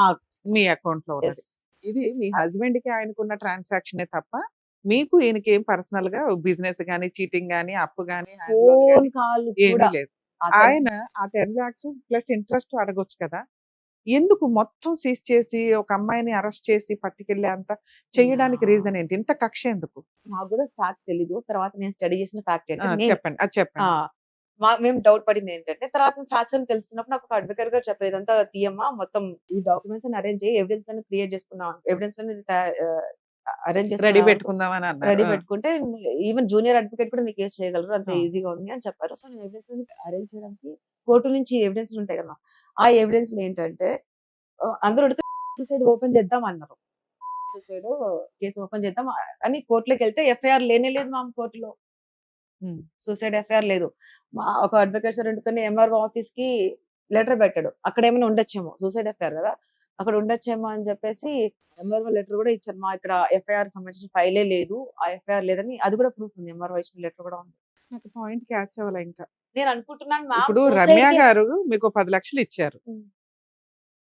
మీ అకౌంట్ లో ఉన్నది. ఇది మీ హస్బెండ్ కి ఆయనకున్న ట్రాన్సాక్షనే తప్ప మీకు ఈయనకి ఏం పర్సనల్ గా బిజినెస్ గానీ, చీటింగ్ గానీ, అప్పు గానీ, ఫోన్ కాల్ ఏమీ కూడా లేదు. అతను ఆయన ఆ 10 lakhs ప్లస్ ఇంట్రెస్ట్ అడగొచ్చు కదా. ఎందుకు మొత్తం సీజ్ చేసి ఒక అమ్మాయిని అరెస్ట్ చేసి పట్టుకెళ్లే అంత చేయడానికి రీజన్ ఏంటి? ఇంత కక్ష ఎందుకు? నాకు కూడా ఫ్యాక్ట్ తెలీదు. తర్వాత నేను స్టడీ చేసిన ఫ్యాక్ట్ ఆ, ఏంటంటే నేను చెప్పండి, అది చెప్పండి. మేము డౌట్ పడింది ఏంటంటే తర్వాత ఫ్యాక్ట్స్ అని తెలుస్తున్నప్పుడు నాకు ఒక అడ్వకేట్ గారు చెప్పారు ఇదంతా తీయమ్మా మొత్తం ఈ డాక్యుమెంట్స్ అని అరేంజ్ చేయి ఎవిడెన్స్ లను క్రియేట్ చేసుకున్నాం ఎవిడెన్స్ అరేంజ్ రెడీ చేసుకున్నాం పెట్టుకుందామని రెడీ అన్నారు. పెట్టుకుంటే ఈవెన్ జూనియర్ అడ్వకేట్ కూడా నీకు కేసు చేయగలరు అంత ఆ. ఈజీగా ఉంది అని చెప్పారు. సో నేను ఎవిడెన్స్ అరేంజ్ చేయడానికి కోర్టు నుంచి ఎవిడెన్స్ ఉంటాయి కదా ఆ ఎవిడెన్స్ ఏంటంటే అందరూ అడిగితే సూసైడ్ ఓపెన్ చేద్దాం అన్నారు. సూసైడ్ కేసు ఓపెన్ చేద్దాం అని కోర్టులోకి వెళ్తే ఎఫ్ఐఆర్ లేనే లేదు మా కోర్టులో. ఉమ్. సూసైడ్ ఎఫ్ఐఆర్ లేదు. మా ఒక అడ్వకేట్ సార్ ఎందుకని ఎంఆర్ఓ ఆఫీస్ కి లెటర్ పెట్టాడు. అక్కడ ఏమైనా ఉండొచ్చేమో సూసైడ్ ఎఫ్ఐఆర్ కదా అక్కడ ఉండొచ్చేమో అని చెప్పేసి ఎంఆర్ఓ లెటర్ కూడా ఇచ్చారు. మా ఇక్కడ ఎఫ్ఐఆర్ సంబంధించిన ఫైలే లేదు ఆ ఎఫ్ఐఆర్ లేదని అది కూడా ప్రూఫ్ ఉంది. ఎంఆర్ఓ ఇచ్చిన లెటర్ కూడా ఉంది. నాకు పాయింట్ క్యాచ్ అవ్వాలి. ఇంకా నేను అనుకుంటున్నాను మ్యామ్ ఇప్పుడు suicide రమ్య case- గారు మీకు 10 లక్షలు ఇచ్చారు. ఉమ్.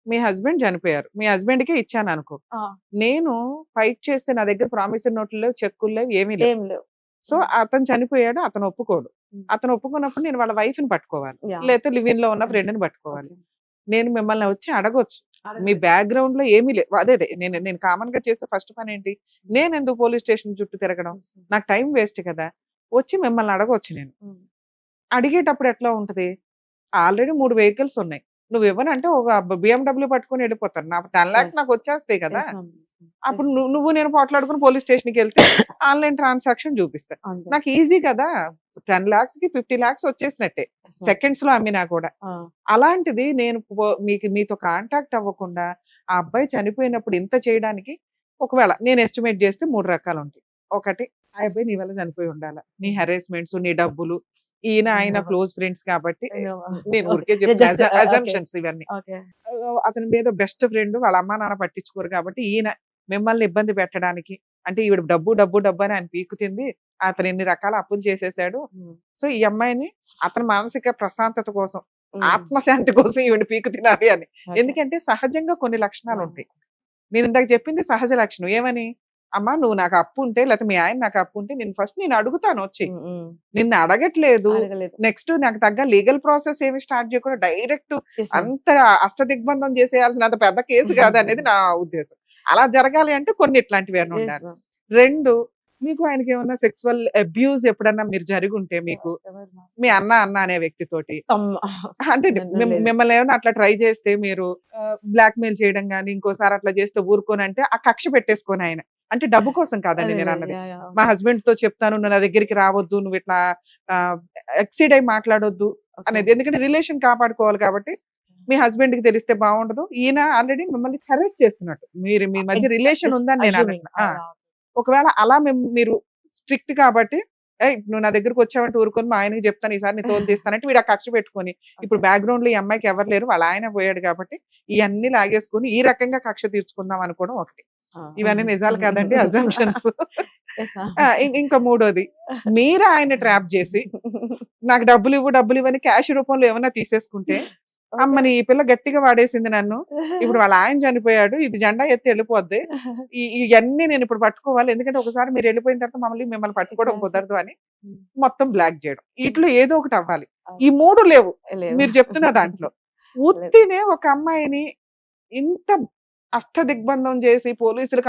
మీ హస్బెండ్ చనిపోయారు. మీ హస్బెండ్ కే ఇచ్చాను అనుకో. ఆ, నేను ఫైట్ చేస్తే నా దగ్గర ప్రామిసరీ నోట్లు లేవు, చెక్కులు లేవు, ఏమీ లేవు. ఏం లేవు. సో అతను చనిపోయాడు, అతను ఒప్పుకోడు. ఉమ్. అతను ఒప్పుకున్నప్పుడు నేను వాళ్ళ వైఫ్ ని పట్టుకోవాలి, Yeah. లేకపోతే లివిన్ లో ఉన్న Yes. ఫ్రెండ్ ని పట్టుకోవాలి. Okay. నేను మిమ్మల్ని వచ్చి అడగొచ్చు. మీ బ్యాక్గ్రౌండ్ లో ఏమీ లేదు. అదే నేను కామన్ గా చేసే ఫస్ట్ పని ఏంటి, నేను ఎందుకు పోలీస్ స్టేషన్ చుట్టూ తిరగడం, Yes, ma'am. నాకు టైం వేస్ట్ కదా. వచ్చి మిమ్మల్ని అడగొచ్చు. నేను ఉమ్. అడిగేటప్పుడు ఎట్లా ఉంటది, ఆల్రెడీ 3 వెహికల్స్ ఉన్నాయి, నువ్వు ఇవ్వనంటే ఒక బిఎండబ్ల్యూ పట్టుకొని వెళ్ళిపోతాను. నా 10 lakhs Yes. నాకు వచ్చేస్తాయి కదా. Yes, ma'am. Yes, ma'am. అప్పుడు Yes. నువ్వు నేను పోట్లాడుకుని పోలీస్ స్టేషన్కి వెళ్తే ఆన్లైన్ ట్రాన్సాక్షన్ చూపిస్తా. అంతే. నాకు ఈజీ కదా. 10 lakhs కి 50 lakhs వచ్చేసినట్టే Yes, ma'am. సెకండ్స్ లో అమ్మినా కూడా. ఆ, అలాంటిది నేను మీతో కాంటాక్ట్ అవ్వకుండా ఆ అబ్బాయి చనిపోయినప్పుడు ఇంత చేయడానికి, ఒకవేళ నేను ఎస్టిమేట్ చేస్తే 3 రకాలు ఉంటాయి. ఒకటి, ఆ అబ్బాయి నీ వల్ల చనిపోయి ఉండాలి, నీ హెరాస్మెంట్స్, నీ డబ్బులు, ఈయన ఆయన Yeah. క్లోజ్ ఫ్రెండ్స్ కాబట్టి I know. నేను ఊరికే Okay. Just, చెప్తాను okay. అజంప్షన్స్ ఇవన్నీ. Okay. అతని మీద బెస్ట్ ఫ్రెండ్, వాళ్ళ అమ్మా నాన్న పట్టించుకోరు కాబట్టి ఈయన మిమ్మల్ని ఇబ్బంది పెట్టడానికి, అంటే ఈవిడ డబ్బు డబ్బు డబ్బు అని ఆయన పీకుతుంది, అతను ఎన్ని రకాల అప్పులు చేసేసాడు. ఉమ్. సో ఈ అమ్మాయిని అతని మానసిక ప్రశాంతత కోసం, ఉమ్. ఆత్మశాంతి కోసం ఈవిడ పీకు తినాలి అని. Okay. ఎందుకంటే సహజంగా కొన్ని లక్షణాలు Yeah. ఉంటాయి. నేను ఇందాక చెప్పింది సహజ లక్షణం. ఏమని, అమ్మా నువ్వు నాకు అప్పు ఉంటే, లేకపోతే మీ ఆయన నాకు అప్పు ఉంటే నేను ఫస్ట్ నేను అడుగుతాను వచ్చి, ఉమ్, ఉమ్. నిన్ను అడగట్లేదు. అడగలేదు. నెక్స్ట్ నాకు తగ్గ లీగల్ ప్రాసెస్ ఏమి స్టార్ట్ చేయకుండా డైరెక్ట్ Yes, ma'am. అంత అష్టదిగ్బంధం చేసేయాల్సిన అంత పెద్ద కేసు కాదు అనేది నా ఉద్దేశం. అలా జరగాలి అంటే కొన్ని ఇట్లాంటివి ఏమైనా Yes, ఉండాలి. ma'am. 2, మీకు ఆయనకి ఏమన్నా సెక్సువల్ అబ్యూజ్ ఎప్పుడన్నా మీరు జరిగి ఉంటే మీకు, ఎవరు ma'am? మీ అన్న అనే వ్యక్తితోటి, అంటే నన్ను లేదు. మిమ్మల్ని ఏమైనా అట్లా ట్రై చేస్తే మీరు బ్లాక్ మెయిల్ చేయడం కానీ, ఇంకోసారి అట్లా చేస్తే ఊరుకోని అంటే ఆ కక్ష పెట్టేసుకొని ఆయన, అంటే డబ్బు కోసం కాదండి నేను అన్నది. Yeah, yeah. మా హస్బెండ్ తో చెప్తాను, నువ్వు నా దగ్గరికి రావద్దు, నువ్వు ఇట్లా ఎక్సీడ్ అయి మాట్లాడొద్దు Okay. అనేది. ఎందుకంటే రిలేషన్ కాపాడుకోవాలి కాబట్టి. మీ హస్బెండ్ కి తెలిస్తే బాగుండదు. ఈయన ఆల్రెడీ మిమ్మల్ని కరెక్ట్ చేస్తున్నట్టు, మీరు మీ మధ్య Ex- రిలేషన్ just ఉందని నేను assuming. అంటున్నా. Yeah. ఒకవేళ అలా మీరు స్ట్రిక్ట్ కాబట్టి, నువ్వు నా దగ్గరకు వచ్చావంటే ఊరుకొని మా ఆయనకి చెప్తాను, ఈసారి నీ తోలు తీస్తానంటే వీడు ఆ కక్ష పెట్టుకొని, ఇప్పుడు బ్యాక్గ్రౌండ్ లో ఈ అమ్మాయికి ఎవరు లేరు, వాళ్ళ ఆయన పోయాడు కాబట్టి ఇవన్నీ లాగేసుకొని ఈ రకంగా కక్ష తీర్చుకుందాం అనుకోవడం ఒకటి. ఇవన్నీ నిజాలు కాదండి, అజంప్షన్స్. Yes, ma'am. ఇంకా 3వది, మీరు ఆయన ట్రాప్ చేసి నాకు డబ్బులు ఇవ్వని క్యాష్ రూపంలో ఏమన్నా తీసేసుకుంటే అమ్మని ఈ పిల్ల గట్టిగా వాడేసింది నన్ను, ఇప్పుడు వాళ్ళ ఆయన చనిపోయాడు, ఇది జెండా ఎత్తి వెళ్ళిపోద్ది, ఇవన్నీ నేను ఇప్పుడు పట్టుకోవాలి, ఎందుకంటే ఒకసారి మీరు వెళ్ళిపోయిన తర్వాత మిమ్మల్ని పట్టుకోవడం కుదరదు అని మొత్తం బ్లాక్ చేయడం. ఇట్లో ఏదో ఒకటి అవ్వాలి. ఈ 3 లేవు మీరు చెప్తున్న దాంట్లో. ఉత్తినే ఒక అమ్మాయిని ఇంత అష్ట దిగ్బంధం చేసి పోలీసులు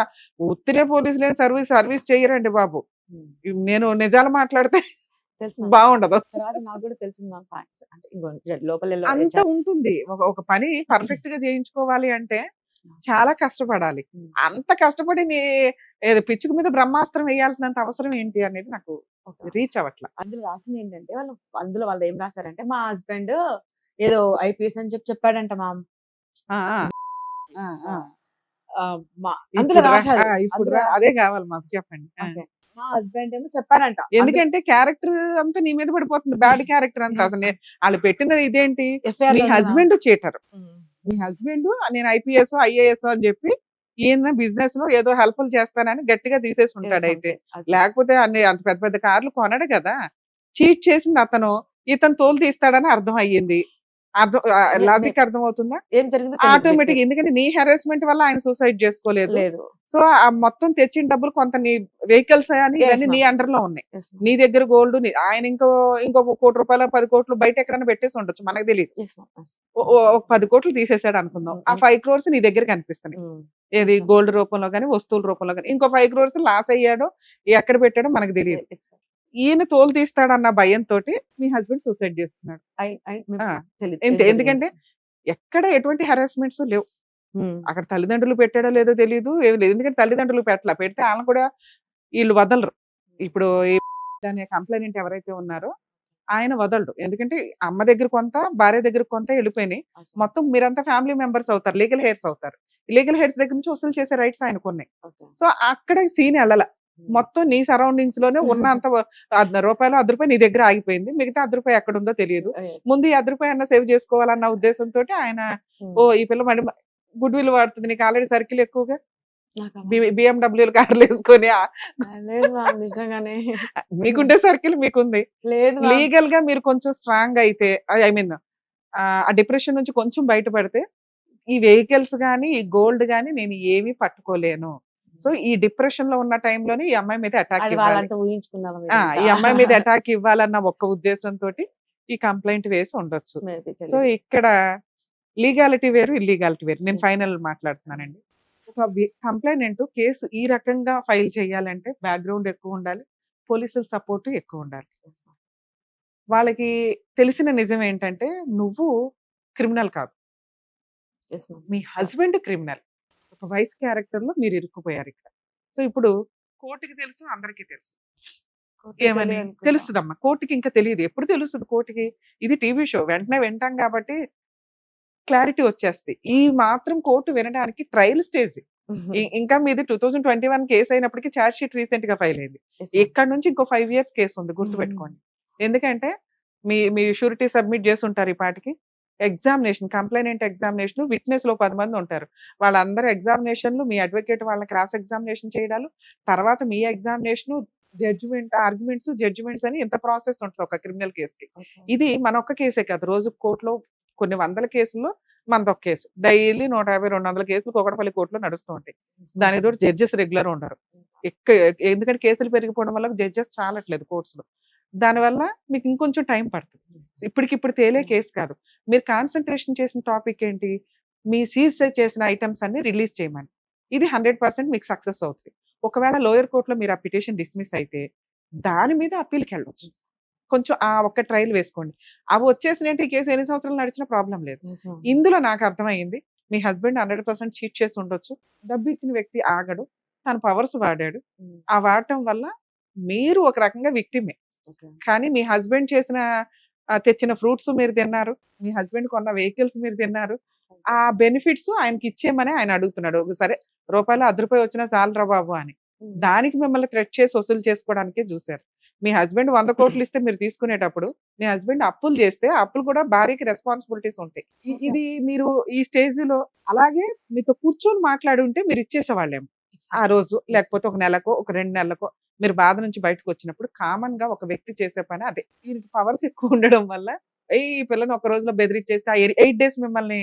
ఉత్తినే పోలీసులు సర్వీస్ చేయరండి బాబు. నేను నిజాలు మాట్లాడితే తెలుసు బాగుండదు. తర్వాత నాకు కూడా తెలిసింది మ్యామ్ ఫ్యాక్ట్స్ అంటే లోపల అంత ఉంటుంది. ఒక పని పర్ఫెక్ట్ గా చేయించుకోవాలి అంటే చాలా కష్టపడాలి. అంత కష్టపడి ఏదో పిచ్చుకు మీద బ్రహ్మాస్త్రం వేయాల్సినంత అవసరం ఏంటి అనేది నాకు రీచ్ అవ్వట్ల. అందులో రాసింది ఏంటంటే వాళ్ళు ఏం రాశారంటే మా హస్బెండ్ ఏదో ఐపీఎస్ అని చెప్పాడంట మ్యామ్. అందులో రాశారు. ఇప్పుడు అదే కావాలి మాకు, చెప్పండి. మా హస్బెండ్ ఏమో చెప్పారంట. ఎందుకంటే క్యారెక్టర్ అంతా నీ మీద పడిపోతుంది, బ్యాడ్ క్యారెక్టర్ అంతా. అసలు వాళ్ళు పెట్టిన ఇదేంటి, మీ హస్బెండ్ చీటర్, మీ హస్బెండ్ నేను ఐపీఎస్ ఐఏఎస్ అని చెప్పి ఈయన బిజినెస్ లో ఏదో హెల్ప్లు చేస్తానని గట్టిగా తీసేసి ఉంటాడు. అయితే లేకపోతే అంత పెద్ద పెద్ద కార్లు కొనడు కదా. చీట్ చేసింది అతను, ఇతను తోలు తీస్తాడని అర్థం అయ్యింది. లాజిక్ అర్థం అవుతుందా? ఏం జరిగింది ఆటోమేటిక్, ఎందుకంటే నీ హెరాస్మెంట్ వల్ల ఆయన సూసైడ్ చేసుకోలేదు. సో ఆ మొత్తం తెచ్చిన డబ్బులు కొంత నీ వెహికల్స్ అని ఇవన్నీ నీ అండర్ లో ఉన్నాయి. నీ దగ్గర గోల్డ్, ఆయన ఇంకో 1 కోటి రూపాయలు 10 కోట్లు బయట ఎక్కడైనా పెట్టేసి ఉండొచ్చు, మనకు తెలియదు. 10 కోట్లు తీసేసాడు అనుకుందాం, ఆ 5 crores నీ దగ్గర కనిపిస్తున్నాయి. ఏది గోల్డ్ రూపంలో కానీ వస్తువుల రూపంలో కానీ. ఇంకో 5 crores లాస్ అయ్యాడో ఎక్కడ పెట్టాడో మనకు తెలియదు. ఈయన తోలు తీస్తాడన్న భయంతో మీ హస్బెండ్ సూసైడ్ చేసుకున్నాడు. ఎందుకంటే ఎక్కడ ఎటువంటి హెరాస్మెంట్స్ లేవు. అక్కడ తల్లిదండ్రులు పెట్టాడో లేదో తెలియదు, ఏమి లేదు. ఎందుకంటే తల్లిదండ్రులు పెడితే వాళ్ళని కూడా వీళ్ళు వదలరు. ఇప్పుడు దాని కంప్లైంట్ ఎవరైతే ఉన్నారో ఆయన వదలడు. ఎందుకంటే అమ్మ దగ్గర కొంత, భార్య దగ్గర కొంత వెళ్ళిపోయినాయి. మొత్తం మీరంతా ఫ్యామిలీ మెంబర్స్ అవుతారు, లీగల్ హెయిర్స్ అవుతారు. లీగల్ హెయిర్స్ దగ్గర నుంచి వసూలు చేసే రైట్స్ ఆయనకు ఉన్నాయి. సో అక్కడ సీన్ వెళ్ళాల. మొత్తం నీ సరౌండింగ్స్ లోనే ఉన్న అంత రూపాయలు 10 రూపాయలు నీ దగ్గర ఆగిపోయింది, మిగతా 10 రూపాయలు ఎక్కడ ఉందో తెలియదు. ముందు ఈ 10 రూపాయలు అన్న సేవ్ చేసుకోవాలన్న ఉద్దేశంతో ఆయన ఈ పిల్ల మళ్ళీ గుడ్ విల్ వాడుతుంది, నీకు ఆల్రెడీ సర్కిల్ ఎక్కువగా, BMW కార్లు వేసుకొని. నిజంగానే మీకుంటే సర్కిల్ మీకుంది. లీగల్ గా మీరు కొంచెం స్ట్రాంగ్ అయితే, ఐ మీన్ ఆ డిప్రెషన్ నుంచి కొంచెం బయటపడితే ఈ వెహికల్స్ గానీ ఈ గోల్డ్ గానీ నేను ఏమీ పట్టుకోలేను. సో ఈ డిప్రెషన్ లో ఉన్న టైంలోనే ఈ అమ్మాయి మీద అటాక్ ఈ అమ్మాయి మీద అటాక్ ఇవ్వాలన్న ఒక్క ఉద్దేశంతో ఈ కంప్లైంట్ వేసి ఉండొచ్చు. సో ఇక్కడ లీగాలిటీ వేరు, ఇల్లీగాలిటీ వేరు. నేను ఫైనల్ మాట్లాడుతున్నానండి. ఒక కంప్లైంట్ కేసు ఈ రకంగా ఫైల్ చేయాలంటే బ్యాక్గ్రౌండ్ ఎక్కువ ఉండాలి, పోలీసుల సపోర్ట్ ఎక్కువ ఉండాలి. వాళ్ళకి తెలిసిన నిజం ఏంటంటే నువ్వు క్రిమినల్ కాదు, మీ హస్బెండ్ క్రిమినల్. ఒక వైఫ్ క్యారెక్టర్ లో మీరు ఇరుక్కుపోయారు ఇక్కడ. సో ఇప్పుడు కోర్టుకి తెలుసు, అందరికీ తెలుసు. ఏమని తెలుస్తుందమ్మా కోర్టుకి? ఇంకా తెలియదు. ఎప్పుడు తెలుస్తుంది కోర్టుకి? ఇది టీవీ షో, వెంటనే వింటాం కాబట్టి క్లారిటీ వచ్చేస్తుంది. ఈ మాత్రం కోర్టు వినడానికి ట్రయల్ స్టేజ్. ఇంకా మీది 2021 కేసు అయినప్పటికీ ఛార్జ్ షీట్ రీసెంట్ గా ఫైల్ అయింది. ఇక్కడ నుంచి ఇంకో 5 years కేసు ఉంది, గుర్తుపెట్టుకోండి. ఎందుకంటే మీ షూరిటీ సబ్మిట్ చేసి ఉంటారు. ఈ పాటికి ఎగ్జామినేషన్, కంప్లైనెంట్ ఎగ్జామినేషన్, విట్నెస్ లో 10 మంది ఉంటారు. వాళ్ళందరూ ఎగ్జామినేషన్లు, మీ అడ్వకేట్ వాళ్ళని క్రాస్ ఎగ్జామినేషన్ చేయడాలు, తర్వాత మీ ఎగ్జామినేషన్, జడ్జిమెంట్, ఆర్గ్యుమెంట్స్, జడ్జిమెంట్స్ అని ఇంత ప్రాసెస్ ఉంటుంది ఒక క్రిమినల్ కేసుకి. ఇది మన ఒక్క కేసే కాదు, రోజు కోర్టులో కొన్ని వందల కేసుల్లో మనదొక కేసు. డైలీ 150-200 కేసులు కూకట్పల్లి కోర్టులో నడుస్తూ ఉంటాయి. దానికి తోటి జడ్జెస్ రెగ్యులర్ ఉండరు. ఎందుకంటే కేసులు పెరిగిపోవడం వల్ల జడ్జెస్ చాలట్లేదు కోర్ట్స్ లో. దానివల్ల మీకు ఇంకొంచెం టైం పడుతుంది. ఇప్పటికిప్పుడు తేలే కేసు కాదు. మీరు కాన్సన్ట్రేషన్ చేసిన టాపిక్ ఏంటి? మీ సీజ్ చేసిన ఐటమ్స్ అన్ని రిలీజ్ చేయమని. ఇది 100% మీకు సక్సెస్ అవుతుంది. ఒకవేళ లోయర్ కోర్టులో మీరు ఆ పిటిషన్ డిస్మిస్ అయితే దాని మీద అప్పీల్కి వెళ్ళవచ్చు. కొంచెం ఆ ఒక్క ట్రయల్ వేసుకోండి. అవి వచ్చేసినట్టు ఈ కేసు ఎన్ని సంవత్సరాలు నడిచినా ప్రాబ్లం లేదు. ఇందులో నాకు అర్థమైంది మీ హస్బెండ్ 100% చీట్ చేసి ఉండొచ్చు. డబ్బు ఇచ్చిన వ్యక్తి ఆగడు, తన పవర్స్ వాడాడు. ఆ వాడటం వల్ల మీరు ఒక రకంగా విక్టిమే. కానీ మీ హస్బెండ్ తెచ్చిన ఫ్రూట్స్ మీరు తిన్నారు, మీ హస్బెండ్ కొన్న వెహికల్స్ మీరు తిన్నారు. ఆ బెనిఫిట్స్ ఆయనకి ఇచ్చేయమని ఆయన అడుగుతున్నాడు. సరే రూపాయలు 10 రూపాయలు వచ్చినా చాలరా బాబు అని. దానికి మిమ్మల్ని థ్రెట్ చేసి వసూలు చేసుకోవడానికే చూశారు. మీ హస్బెండ్ 100 కోట్లు ఇస్తే మీరు తీసుకునేటప్పుడు మీ హస్బెండ్ అప్పులు చేస్తే అప్పులు కూడా భార్యకి రెస్పాన్సిబిలిటీస్ ఉంటాయి. ఇది మీరు ఈ స్టేజ్ లో అలాగే మీతో కూర్చొని మాట్లాడి ఉంటే మీరు ఇచ్చేసేవాళ్ళేమో ఆ రోజు, లేకపోతే ఒక నెలకో ఒక 2 నెలలకో మీరు బాధ నుంచి బయటకు వచ్చినప్పుడు. కామన్ గా ఒక వ్యక్తి చేసే పని అదే. దీనికి పవర్స్ ఎక్కువ ఉండడం వల్ల ఈ పిల్లని ఒక రోజులో బెదిరించేస్తే ఆ 8 డేస్ మిమ్మల్ని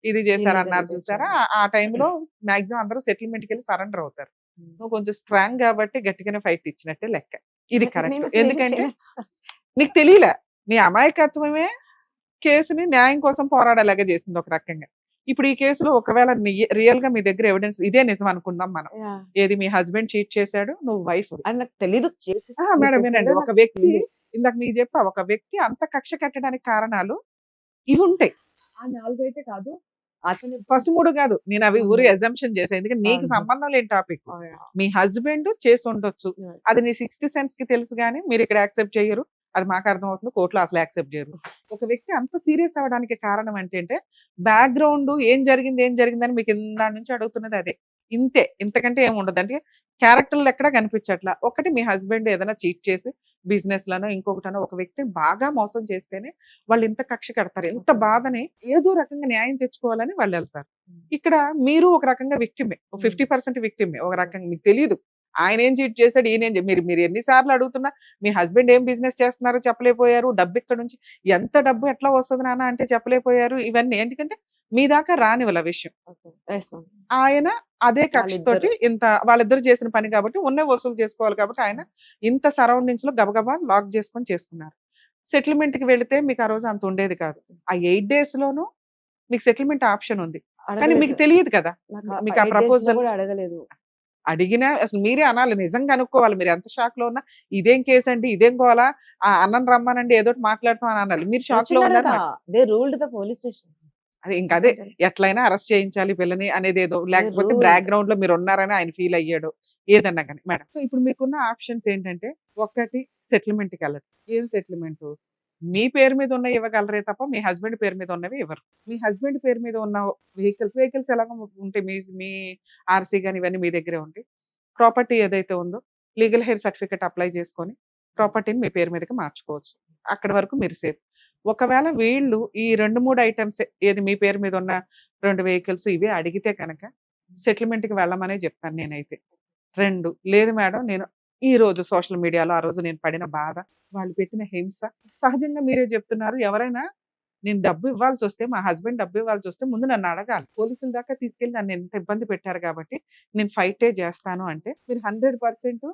ఇది చేశారన్నారు చూసారా? ఆ టైంలో మాక్సిమం అందరూ సెటిల్మెంట్‌కి వెళ్ళి సరెండర్ అవుతారు. నువ్వు కొంచెం స్ట్రాంగ్ కాబట్టి గట్టిగానే ఫైట్ ఇచ్చినట్టే లెక్క. ఇది నేను కరెక్ట్. అసలు ఏం ఎందుకంటే చేయలేదు. నీకు తెలీలా. నీ అమాయకత్వమే కేసుని న్యాయం కోసం పోరాడేలాగా చేసింది ఒక రకంగా. ఇప్పుడు ఈ కేసులో ఒకవేళ రియల్‌గా మీ దగ్గర ఎవిడెన్స్ ఇదే నిజం అనుకుందాం మనం. యాహ్! ఏది మీ హస్బెండ్ చీట్ చేశాడు. నువ్వు వైఫ్. అది నాకు తెలీదు. మేడం వినండి. ఒక వ్యక్తి తెలీదు. ఇందాక మీకు చెప్పా. ఒక వ్యక్తి అంత కక్ష కట్టడానికి కారణాలు ఇవి ఉంటాయి. ఆ 4 అయితే కాదు. అతను ఫస్ట్ 3 కాదు. నేను అవి ఊరి అజంప్షన్ చేశా. ఎందుకంటే నీకు అవును. సంబంధం లేని టాపిక్. యాహ్! మీ హస్బెండ్ చేసి ఉండొచ్చు. యాహ్! అది నీ సిక్స్త్ సెన్స్ కి తెలుసు గానీ మీరు ఇక్కడ యాక్సెప్ట్ చేయరు. అది మాకు అర్థమవుతుంది. కోర్టులో అసలు యాక్సెప్ట్ చేయరు. ఒక వ్యక్తి అంత సీరియస్ అవ్వడానికి కారణం ఏంటంటే బ్యాక్‌గ్రౌండ్ ఏం జరిగిందని మీకు ఇందాక నుంచి అడుగుతున్నది అదే. ఇంతే. ఇంతకంటే ఏమి ఉండదు. అంటే క్యారెక్టర్‌లు ఎక్కడా కనిపించట్లా. ఒకటి మీ హస్బెండ్ ఏదైనా చీట్ చేసి బిజినెస్‌లనో ఇంకొకటనో ఒక వ్యక్తిని బాగా మోసం చేస్తేనే వాళ్ళు ఇంత కక్ష కడతారు. ఇంత బాధని ఏదో రకంగా న్యాయం తెచ్చుకోవాలని వాళ్ళెళ్తారు. ఇక్కడ మీరు ఒక రకంగా విక్టిమే. 50% విక్టిమే. ఒక రకంగా మీకు తెలీదు. ఆయన ఏం చీట్ చేశాడు, ఈయనేం మీరు ఎన్ని సార్లు అడుగుతున్నా మీ హస్బెండ్ ఏం బిజినెస్ చేస్తున్నారో చెప్పలేకపోయారు. డబ్బు ఇక్కడ నుంచి ఎంత డబ్బు ఎట్లా వస్తది నాన్న అంటే చెప్పలేకపోయారు. ఇవన్నీ ఎందుకంటే మీ దాకా రానివ్వల విషయం. Yes ma'am. ఆయన అదే కక్షతోటి వాళ్ళిద్దరు చేసిన పని కాబట్టి ఉన్నే వసూలు చేసుకోవాలి కాబట్టి ఆయన ఇంత సరౌండింగ్స్ లో గబగబా లాక్ చేసుకున్నారు. సెటిల్మెంట్ కి వెళితే మీకు ఆ రోజు అంత ఉండేది కాదు. ఆ 8 డేస్ లోనూ మీకు సెటిల్మెంట్ ఆప్షన్ ఉంది. కానీ మీకు తెలియదు కదా. నాకు మీకు ఆ 8 డేస్‌లో ప్రపోజల్ కూడా అడగలేదు. అడిగినా అసలు మీరే అనాలి. నిజంగా అనుకోవాలి. మీరు ఎంత షాక్ లో ఉన్నా ఇదేం కేసు అండి, ఇదేం గోలా, అన్నని రమ్మనండి ఏదో ఒకటి మాట్లాడతాం అని అనాలి. మీరు షాక్ లో వచ్చినారు కదా. ఉన్నారు. They ruled the police station. అదే ఇంకా అదే ఎట్లయినా అరెస్ట్ చేయించాలి పిల్లని అనేది ఏదో, లేకపోతే ruled. బ్యాక్గ్రౌండ్ లో మీరు ఉన్నారని ఆయన ఫీల్ అయ్యాడు ఏదన్నా కానీ మేడం. సో ఇప్పుడు మీకున్న ఆప్షన్స్ ఏంటంటే ఒకటి సెటిల్మెంట్ కి వెళ్ళడం. ఏం సెటిల్మెంట్? మీ పేరు మీద ఉన్న ఇవ్వగలరే తప్ప మీ హస్బెండ్ పేరు మీద ఉన్నవి ఇవ్వరు. మీ హస్బెండ్ పేరు మీద ఉన్న వెహికల్స్ ఎలాగో ఉంటాయి. మీ ఆర్సీ కానీ ఇవన్నీ మీ దగ్గరే ఉంటాయి. ప్రాపర్టీ ఏదైతే ఉందో లీగల్ హెయిర్ సర్టిఫికేట్ అప్లై చేసుకొని ప్రాపర్టీని మీ పేరు మీదకి మార్చుకోవచ్చు. అక్కడి వరకు మీరు సేఫ్. ఒకవేళ వీళ్ళు ఈ 2-3 ఐటమ్స్ ఏది మీ పేరు మీద ఉన్న 2 వెహికల్స్ ఇవే అడిగితే కనుక సెటిల్మెంట్ కి వెళ్ళమనే చెప్తాను నేనైతే. 2 లేదు మేడం నేను ఈ రోజు సోషల్ మీడియాలో ఆ రోజు నేను పడిన బాధ, వాళ్ళు పెట్టిన హింస, సహజంగా మీరే చెప్తున్నారు. ఎవరైనా నేను డబ్బు ఇవ్వాల్సి వస్తే, మా హస్బెండ్ డబ్బు ఇవ్వాల్సి వస్తే ముందు నన్ను అడగాలి. పోలీసుల దాకా తీసుకెళ్ళి నన్ను ఎంత ఇబ్బంది పెట్టారు కాబట్టి నేను ఫైటే చేస్తాను అంటే మీరు 100%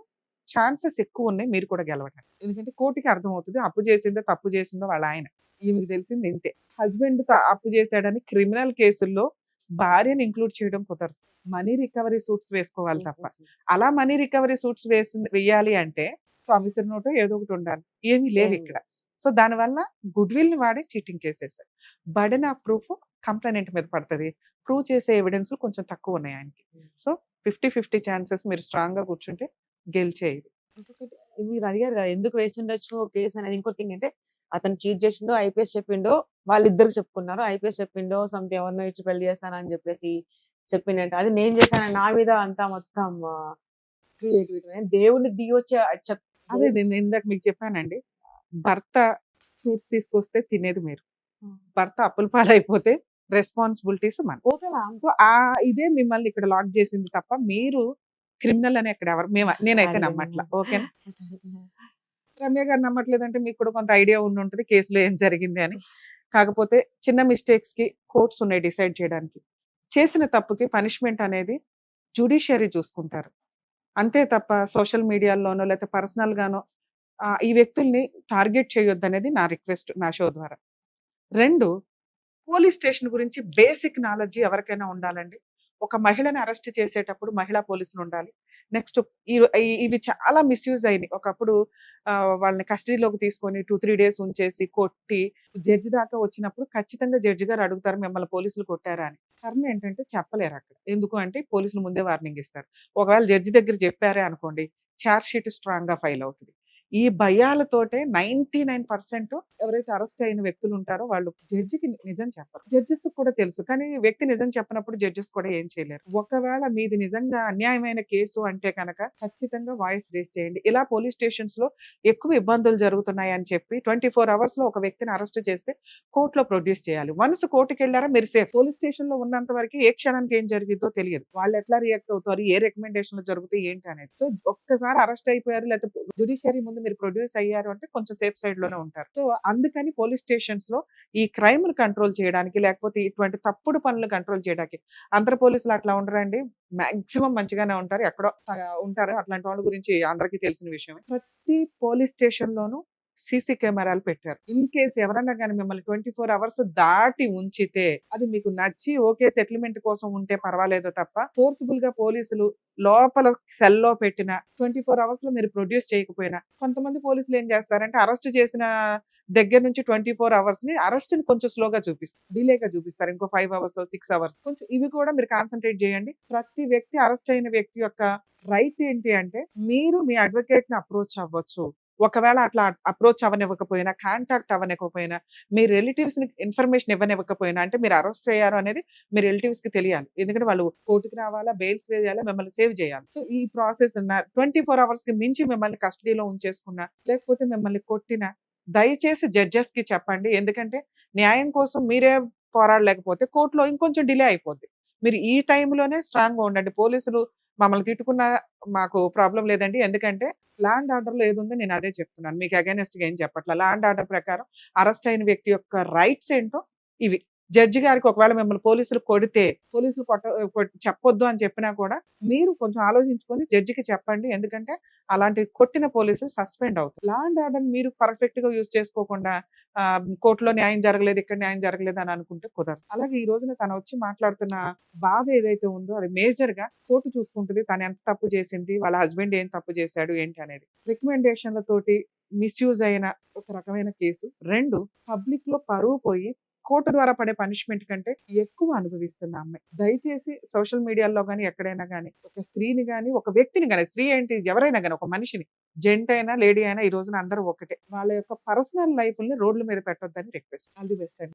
ఛాన్సెస్ ఎక్కువ ఉన్నాయి మీరు కూడా గెలవడానికి. ఎందుకంటే కోర్టుకి అర్థమవుతుంది అప్పు చేసిందో తప్పు చేసిందో వాళ్ళ ఆయన. ఈమెకి తెలిసింది ఇంతే. హస్బెండ్ అప్పు చేశాడని క్రిమినల్ కేసుల్లో భార్యను ఇంక్లూడ్ చేయడం కుదరదు. మనీ రికవరీ సూట్స్ వేసుకోవాలి తప్ప. అలా మనీ రికవరీ సూట్స్ వెయ్యాలి అంటే ప్రామిసరీ నోటో ఏదో ఒకటి ఉండాలి. ఏమీ లేవు ఇక్కడ. సో దానివల్ల గుడ్ విల్ ని వాడి చీటింగ్ కేసేసారు. బర్డెన్ ఆఫ్ ప్రూఫ్ కంప్లైంట్ మీద పడుతుంది. ప్రూవ్ చేసే ఎవిడెన్స్ కొంచెం తక్కువ ఉన్నాయి ఆయనకి. సో 50-50 ఛాన్సెస్ మీరు స్ట్రాంగ్ గా కూర్చుంటే గెలిచేది. ఇంకొకటి మీరు అడిగారు కదా ఎందుకు వేసిండొచ్చు కేసు అనేది. ఇంకోటి ఏంటంటే అతను చీట్ చేసిండో ఐపీఎస్ చెప్పిండో వాళ్ళిద్దరికి చెప్పుకున్నారు. ఐపీఎస్ చెప్పిండో సంథింగ్ ఎవరినో ఇచ్చి పెళ్లి చేస్తానని చెప్పేసి చెప్పిండంట. అది నేను చేశాను నా మీద అంతా మొత్తం క్రియేటివిటీ దేవుడిని దిగి వచ్చి అదే నేను ఇందాక మీకు చెప్పానండి. భర్త ఫ్రూట్స్ తీసుకొస్తే తినేది మీరు. భర్త అప్పుల పాలైపోతే రెస్పాన్సిబిలిటీస్ మన. Okay ma'am. సో ఇదే మిమ్మల్ని ఇక్కడ లాక్ చేసింది తప్ప మీరు క్రిమినల్ అని ఎక్కడ ఎవరు నేనైతే నమ్మట్లా. ఓకేనా? రమ్య గారు నమ్మట్లేదంటే మీకు కూడా కొంత ఐడియా ఉండి ఉంటుంది కేసులో ఏం జరిగింది అని. కాకపోతే చిన్న మిస్టేక్స్ కి కోర్ట్స్ ఉన్నాయి డిసైడ్ చేయడానికి. చేసిన తప్పుకి పనిష్మెంట్ అనేది జ్యుడిషియరీ చూసుకుంటారు. అంతే తప్ప సోషల్ మీడియాలోనో లేకపోతే పర్సనల్ గానో ఈ వ్యక్తుల్ని టార్గెట్ చేయొద్దు అనేది నా రిక్వెస్ట్ నా షో ద్వారా. 2 పోలీస్ స్టేషన్ గురించి బేసిక్ నాలెడ్జ్ ఎవరికైనా ఉండాలండి. ఒక మహిళని అరెస్ట్ చేసేటప్పుడు మహిళా పోలీసులు ఉండాలి. నెక్స్ట్ ఇవి చాలా మిస్యూజ్ అయినాయి. ఒకప్పుడు వాళ్ళని కస్టడీలోకి తీసుకొని 2-3 డేస్ ఉంచేసి కొట్టి జడ్జి దాకా వచ్చినప్పుడు ఖచ్చితంగా జడ్జి గారు అడుగుతారు మిమ్మల్ని పోలీసులు కొట్టారా అని. కారణం ఏంటంటే చెప్పలేరు అక్కడ. ఎందుకు అంటే పోలీసులు ముందే వార్నింగ్ ఇస్తారు. ఒకవేళ జడ్జి దగ్గర చెప్పారే అనుకోండి ఛార్జ్ షీట్ స్ట్రాంగ్ గా ఫైల్ అవుతుంది. ఈ భయాలతోటే 99% ఎవరైతే అరెస్ట్ అయిన వ్యక్తులు ఉంటారో వాళ్ళు జడ్జికి నిజం చెప్పరు. జడ్జెస్ కూడా తెలుసు కానీ వ్యక్తి నిజం చెప్పినప్పుడు జడ్జెస్ కూడా ఏం చేయలేరు. ఒకవేళ మీది నిజంగా అన్యాయమైన కేసు అంటే కనుక ఖచ్చితంగా వాయిస్ రేస్ చేయండి. ఇలా పోలీస్ స్టేషన్స్ లో ఎక్కువ ఇబ్బందులు జరుగుతున్నాయి అని చెప్పి 24 hours లో ఒక వ్యక్తిని అరెస్ట్ చేస్తే కోర్టులో ప్రొడ్యూస్ చేయాలి. వన్స్ కోర్టుకి వెళ్ళారా మీరు సేఫ్. పోలీస్ స్టేషన్ లో ఉన్నంత వరకు ఏ క్షణానికి ఏం జరిగిందో తెలియదు. వాళ్ళు ఎట్లా రియాక్ట్ అవుతారు, ఏ రికమెండేషన్లు జరుగుతాయి ఏంటి అనేది. సో ఒక్కసారి అరెస్ట్ అయిపోయారు లేకపోతే జ్యుడిషియరీ ముందు ముందు మీరు ప్రొడ్యూస్ అయ్యారు అంటే కొంచెం సేఫ్ సైడ్ లోనే ఉంటారు. సో అందుకని పోలీస్ స్టేషన్స్ లో ఈ క్రైమ్ ను కంట్రోల్ చేయడానికి, లేకపోతే ఇటువంటి తప్పుడు పనులు కంట్రోల్ చేయడానికి, అందరు పోలీసులు అట్లా ఉండరండి. మాక్సిమం మంచిగానే ఉంటారు, ఎక్కడో ఉంటారు. అట్లాంటి వాళ్ళ గురించి అందరికీ తెలిసిన విషయమే. ప్రతి పోలీస్ స్టేషన్ లోనూ సీసీ కెమెరాలు పెట్టారు. ఇన్ కేస్ ఎవరన్నా కానీ మిమ్మల్ని 24 అవర్స్ దాటి ఉంచితే, అది మీకు నచ్చి ఓకే సెటిల్మెంట్ కోసం ఉంటే పర్వాలేదు తప్ప, ఫోర్స్ఫుల్ గా పోలీసులు లోపల సెల్లో పెట్టిన 24 అవర్స్ లో మీరు ప్రొడ్యూస్ చేయకపోయినా, కొంతమంది పోలీసులు ఏం చేస్తారంటే అరెస్ట్ చేసిన దగ్గర నుంచి 24 అవర్స్ ని అరెస్ట్ ని కొంచెం స్లోగా చూపిస్తారు, డిలేగా చూపిస్తారు. ఇంకో 5 అవర్స్ 6 అవర్స్ కొంచెం ఇవి కూడా మీరు కాన్సన్ట్రేట్ చేయండి. ప్రతి వ్యక్తి, అరెస్ట్ అయిన వ్యక్తి యొక్క రైట్ ఏంటి అంటే, మీరు మీ అడ్వకేట్ ని అప్రోచ్ అవ్వచ్చు. ఒకవేళ అట్లా అప్రోచ్ అవ్వనివ్వకపోయినా, కాంటాక్ట్ అవ్వనివ్వకపోయినా, మీ రిలేటివ్స్ ని ఇన్ఫర్మేషన్ ఇవ్వనివ్వకపోయినా, అంటే మీరు అరెస్ట్ అయ్యారు అనేది మీ రిలేటివ్స్ కి తెలియాలి. ఎందుకంటే వాళ్ళు కోర్టుకి రావాలా, బెయిల్స్ వేయాలా, మిమ్మల్ని సేవ్ చేయాలి. సో ఈ ప్రాసెస్ 24 అవర్స్ కి మించి మిమ్మల్ని కస్టడీలో ఉంచేసుకున్నా, లేకపోతే మిమ్మల్ని కొట్టినా, దయచేసి జడ్జెస్ కి చెప్పండి. ఎందుకంటే న్యాయం కోసం మీరే పోరాడలేకపోతే కోర్టులో ఇంకొంచెం డిలే అయిపోద్ది. మీరు ఈ టైంలోనే స్ట్రాంగ్ గా ఉండండి. పోలీసులు మమ్మల్ని తిట్టుకున్నా మాకు ప్రాబ్లం లేదండి. ఎందుకంటే లా అండ్ ఆర్డర్ లో ఏదుందో నేను అదే చెప్తున్నాను. మీకు అగైనెస్ట్ గా ఏం చెప్పట్లా. లా అండ్ ఆర్డర్ ప్రకారం అరెస్ట్ అయిన వ్యక్తి యొక్క రైట్స్ ఏంటో ఇవి. జడ్జి గారికి ఒకవేళ మిమ్మల్ని పోలీసులు కొడితే, పోలీసులు చెప్పొద్దు అని చెప్పినా కూడా మీరు కొంచెం ఆలోచించుకొని జడ్జికి చెప్పండి. ఎందుకంటే అలాంటి కొట్టిన పోలీసులు సస్పెండ్ అవుతారు. లా అండ్ ఆర్డర్ మీరు పర్ఫెక్ట్ గా యూజ్ చేసుకోకుండా కోర్టులో న్యాయం జరగలేదు, ఇక్కడ న్యాయం జరగలేదు అని అనుకుంటే కుదరదు. అలాగే ఈ రోజున తను వచ్చి మాట్లాడుతున్న బాధ ఏదైతే ఉందో అది మేజర్ గా కోర్టు చూసుకుంటుంది. తను ఎంత తప్పు చేసింది, వాళ్ళ హస్బెండ్ ఏం తప్పు చేశాడు ఏంటి అనేది. రికమెండేషన్లతోటి మిస్యూజ్ అయిన ఒక రకమైన కేసు. 2, పబ్లిక్ లో పరువు పోయి కోర్టు ద్వారా పడే పనిష్మెంట్ కంటే ఎక్కువ అనుభవిస్తున్న అమ్మాయి. దయచేసి సోషల్ మీడియాలో కానీ ఎక్కడైనా కానీ ఒక స్త్రీని కానీ, ఒక వ్యక్తిని కానీ, స్త్రీ ఏంటి ఎవరైనా కానీ, ఒక మనిషిని, జెంట్ అయినా లేడీ అయినా ఈ రోజున అందరూ ఒకటే. వాళ్ళ యొక్క పర్సనల్ లైఫ్ ని రోడ్ల మీద పెట్టొద్దని రిక్వెస్ట్. ఆల్ ది బెస్ట్ అండి.